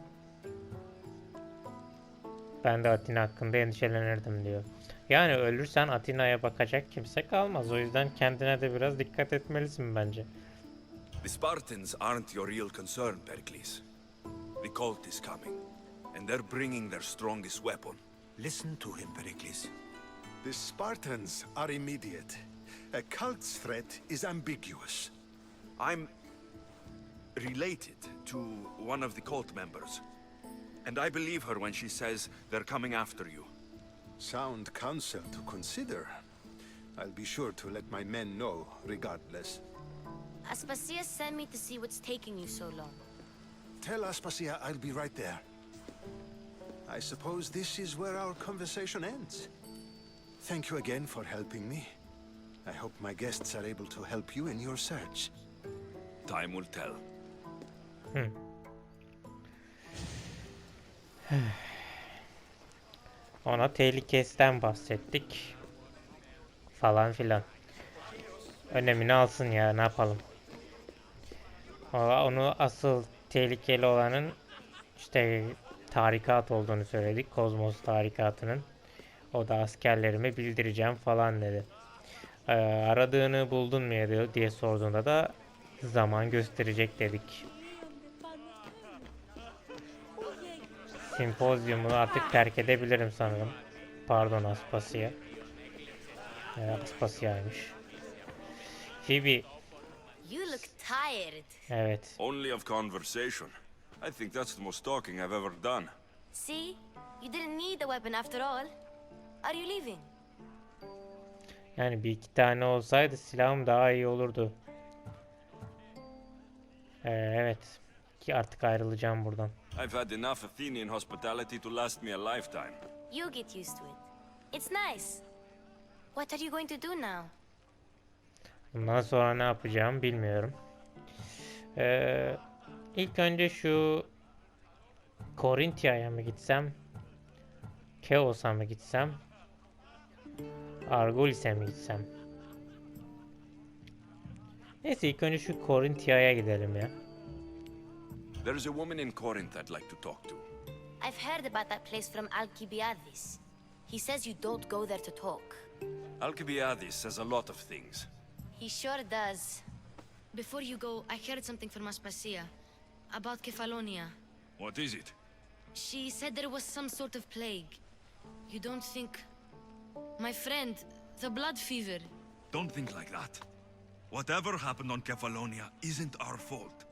Ben de Atina hakkında endişelenirdim diyor. Yani ölürsen Atina'ya bakacak kimse kalmaz. O yüzden kendine de biraz dikkat etmelisin bence. The Spartans aren't your real concern, Pericles. The cult is coming, and they're bringing their strongest weapon. Listen to him, Pericles. The Spartans are immediate. A cult's threat is ambiguous. I'm related to one of the cult members, and I believe her when she says they're coming after you. Sound counsel to consider. I'll be sure to let my men know, regardless. Aspasia sent me to see what's taking you so long. Tell Aspasia I'll be right there. I suppose this is where our conversation ends. Thank you again for helping me. I hope my guests are able to help you in your search. Time will tell. Ona Perikles'ten bahsettik. Falan filan. Önemini alsın ya, ne yapalım. Onu asıl tehlikeli olanın işte tarikat olduğunu söyledik. Kozmos tarikatının. O da askerlerime bildireceğim falan dedi. Aradığını buldun mu diye sorduğunda da zaman gösterecek dedik. Sempozyumu artık terk edebilirim sanırım. Pardon, Aspasia. Aspasia'ymış. Phoebe. You look tired. Evet. Only of conversation. I think that's the most talking I've ever done. See? You didn't need the weapon after all. Are you leaving? Yani bir iki tane olsaydı silahım daha iyi olurdu. Evet. Ki artık ayrılacağım buradan. I've had enough Athenian hospitality to last me a lifetime. You'll get used to it. It's nice. What are you going to do now? Bundan sonra ne yapacağım bilmiyorum. İlk önce şu Korintia'ya mı gitsem? Keos'a mı gitsem? Argolis'e mi gitsem? Neyse ilk önce şu Korintia'ya gidelim ya. There's a woman in Corinth I'd like to talk to. I've heard about that place from Alcibiades. He says you don't go there to talk. Alcibiades says a lot of things. He sure does. Before you go, I heard something from Aspasia about Kefalonia. What is it? She said there was some sort of plague. You don't think... My friend, the blood fever. Don't think like that. Whatever happened on Kefalonia isn't our fault.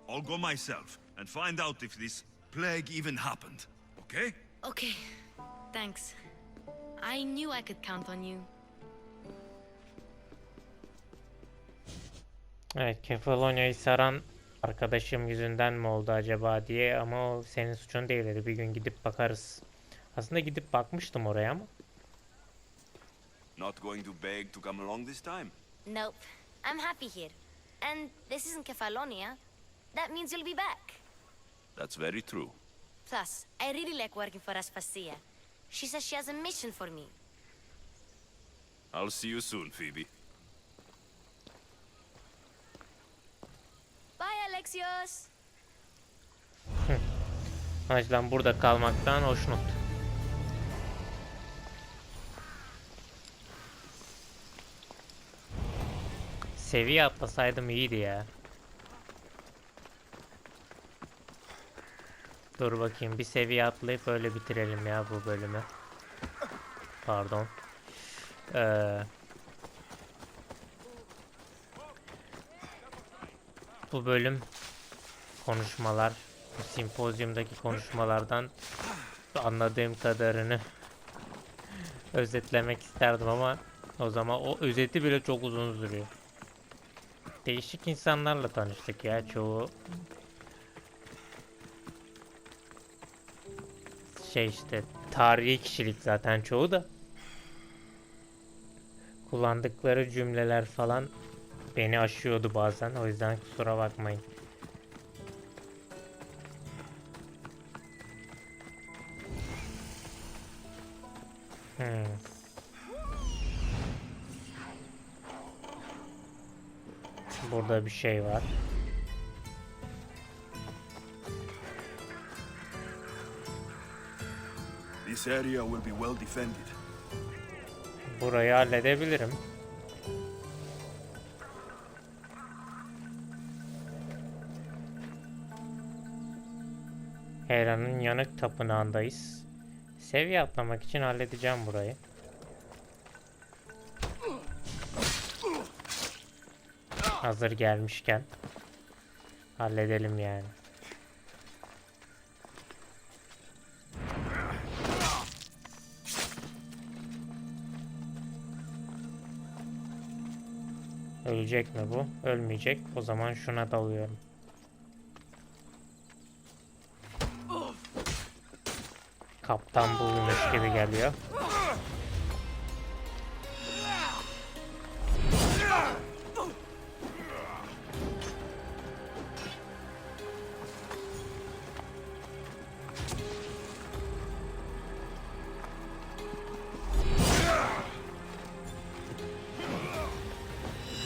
I'll go myself and find out if this plague even happened, okay? Okay, thanks. I knew I could count on you. Evet, Kefalonya'yı saran arkadaşım yüzünden mi oldu acaba diye, ama o senin suçun değil dedi. Bir gün gidip bakarız. Aslında gidip bakmıştım oraya ama. Not going to beg to come along this time? Nope, I'm happy here. And this isn't Kefalonia. That means you'll be back. That's very true. Plus, I really like working for Aspasia. She says she has a mission for me. I'll see you soon, Phoebe. Bye, Alexios. Anlaşılan burada kalmaktan hoşnut. Seviye atlasaydım iyiydi ya. Dur bakayım, bir seviye atlayıp öyle bitirelim ya bu bölümü. Pardon. Bu bölüm konuşmalar, bu sempozyumdaki konuşmalardan anladığım kadarını özetlemek isterdim ama o zaman o özeti bile çok uzun sürüyor. Değişik insanlarla tanıştık ya, çoğu işte tarihi kişilik zaten çoğu da. Kullandıkları cümleler falan beni aşıyordu bazen, o yüzden kusura bakmayın. Burada bir şey var. This area will be well defended. Burayı halledebilirim. Hera'nın yanık tapınağındayız. Seviye atlamak için halledeceğim burayı. Hazır gelmişken halledelim yani. Ölecek mi bu? Ölmeyecek. O zaman şuna dalıyorum. Kaptan bulmuş gibi geliyor.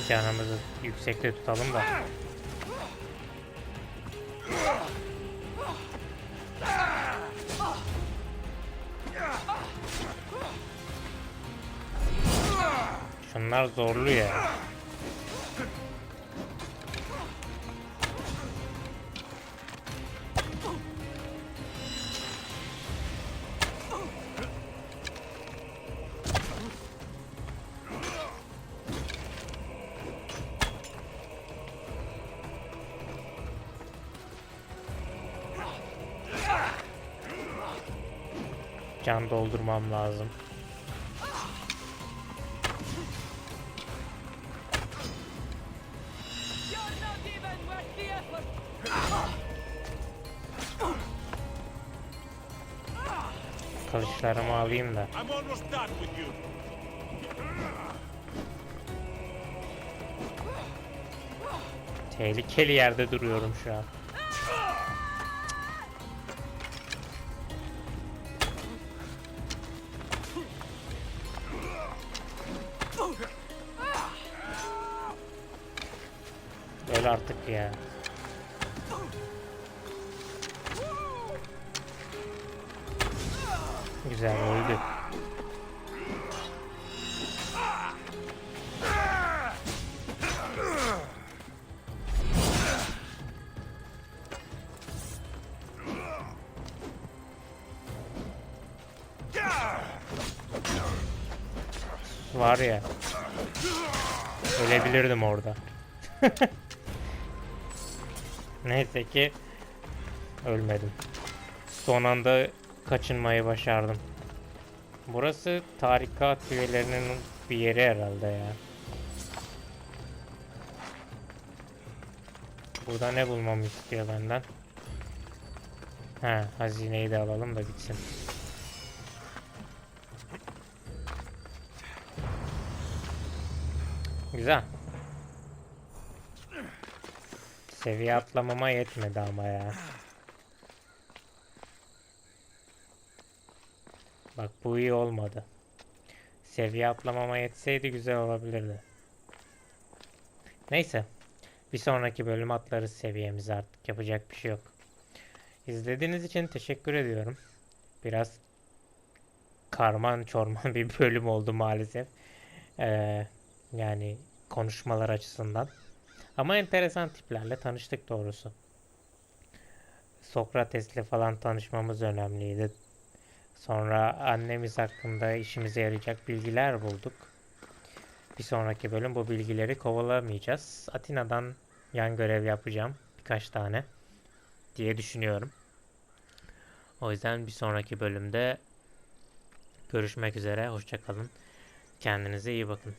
Canımızı yüksekte tutalım da. Şunlar zorlu ya. Can doldurmam lazım. Kılıçlarımı alayım da. Tehlikeli yerde duruyorum şu an. Öl artık ya. Güzel öldü. Var ya. Ölebilirdim orada. Neyse ki ölmedim. Son anda kaçınmayı başardım. Burası tarikat üyelerinin bir yeri herhalde ya. Burada ne bulmamı istiyor benden? Ha, hazineyi de alalım da bitsin. Güzel. Seviye atlamama yetmedi ama ya. Bak bu iyi olmadı. Seviye atlamama yetseydi güzel olabilirdi. Neyse. Bir sonraki bölüm atlarız seviyemizi artık. Yapacak bir şey yok. İzlediğiniz için teşekkür ediyorum. Biraz karman çorman bir bölüm oldu maalesef. Yani konuşmalar açısından. Ama enteresan tiplerle tanıştık doğrusu. Sokrates'le falan tanışmamız önemliydi. Sonra annemiz hakkında işimize yarayacak bilgiler bulduk. Bir sonraki bölüm bu bilgileri kovalamayacağız. Atina'dan yan görev yapacağım. Birkaç tane diye düşünüyorum. O yüzden bir sonraki bölümde görüşmek üzere. Hoşça kalın. Kendinize iyi bakın.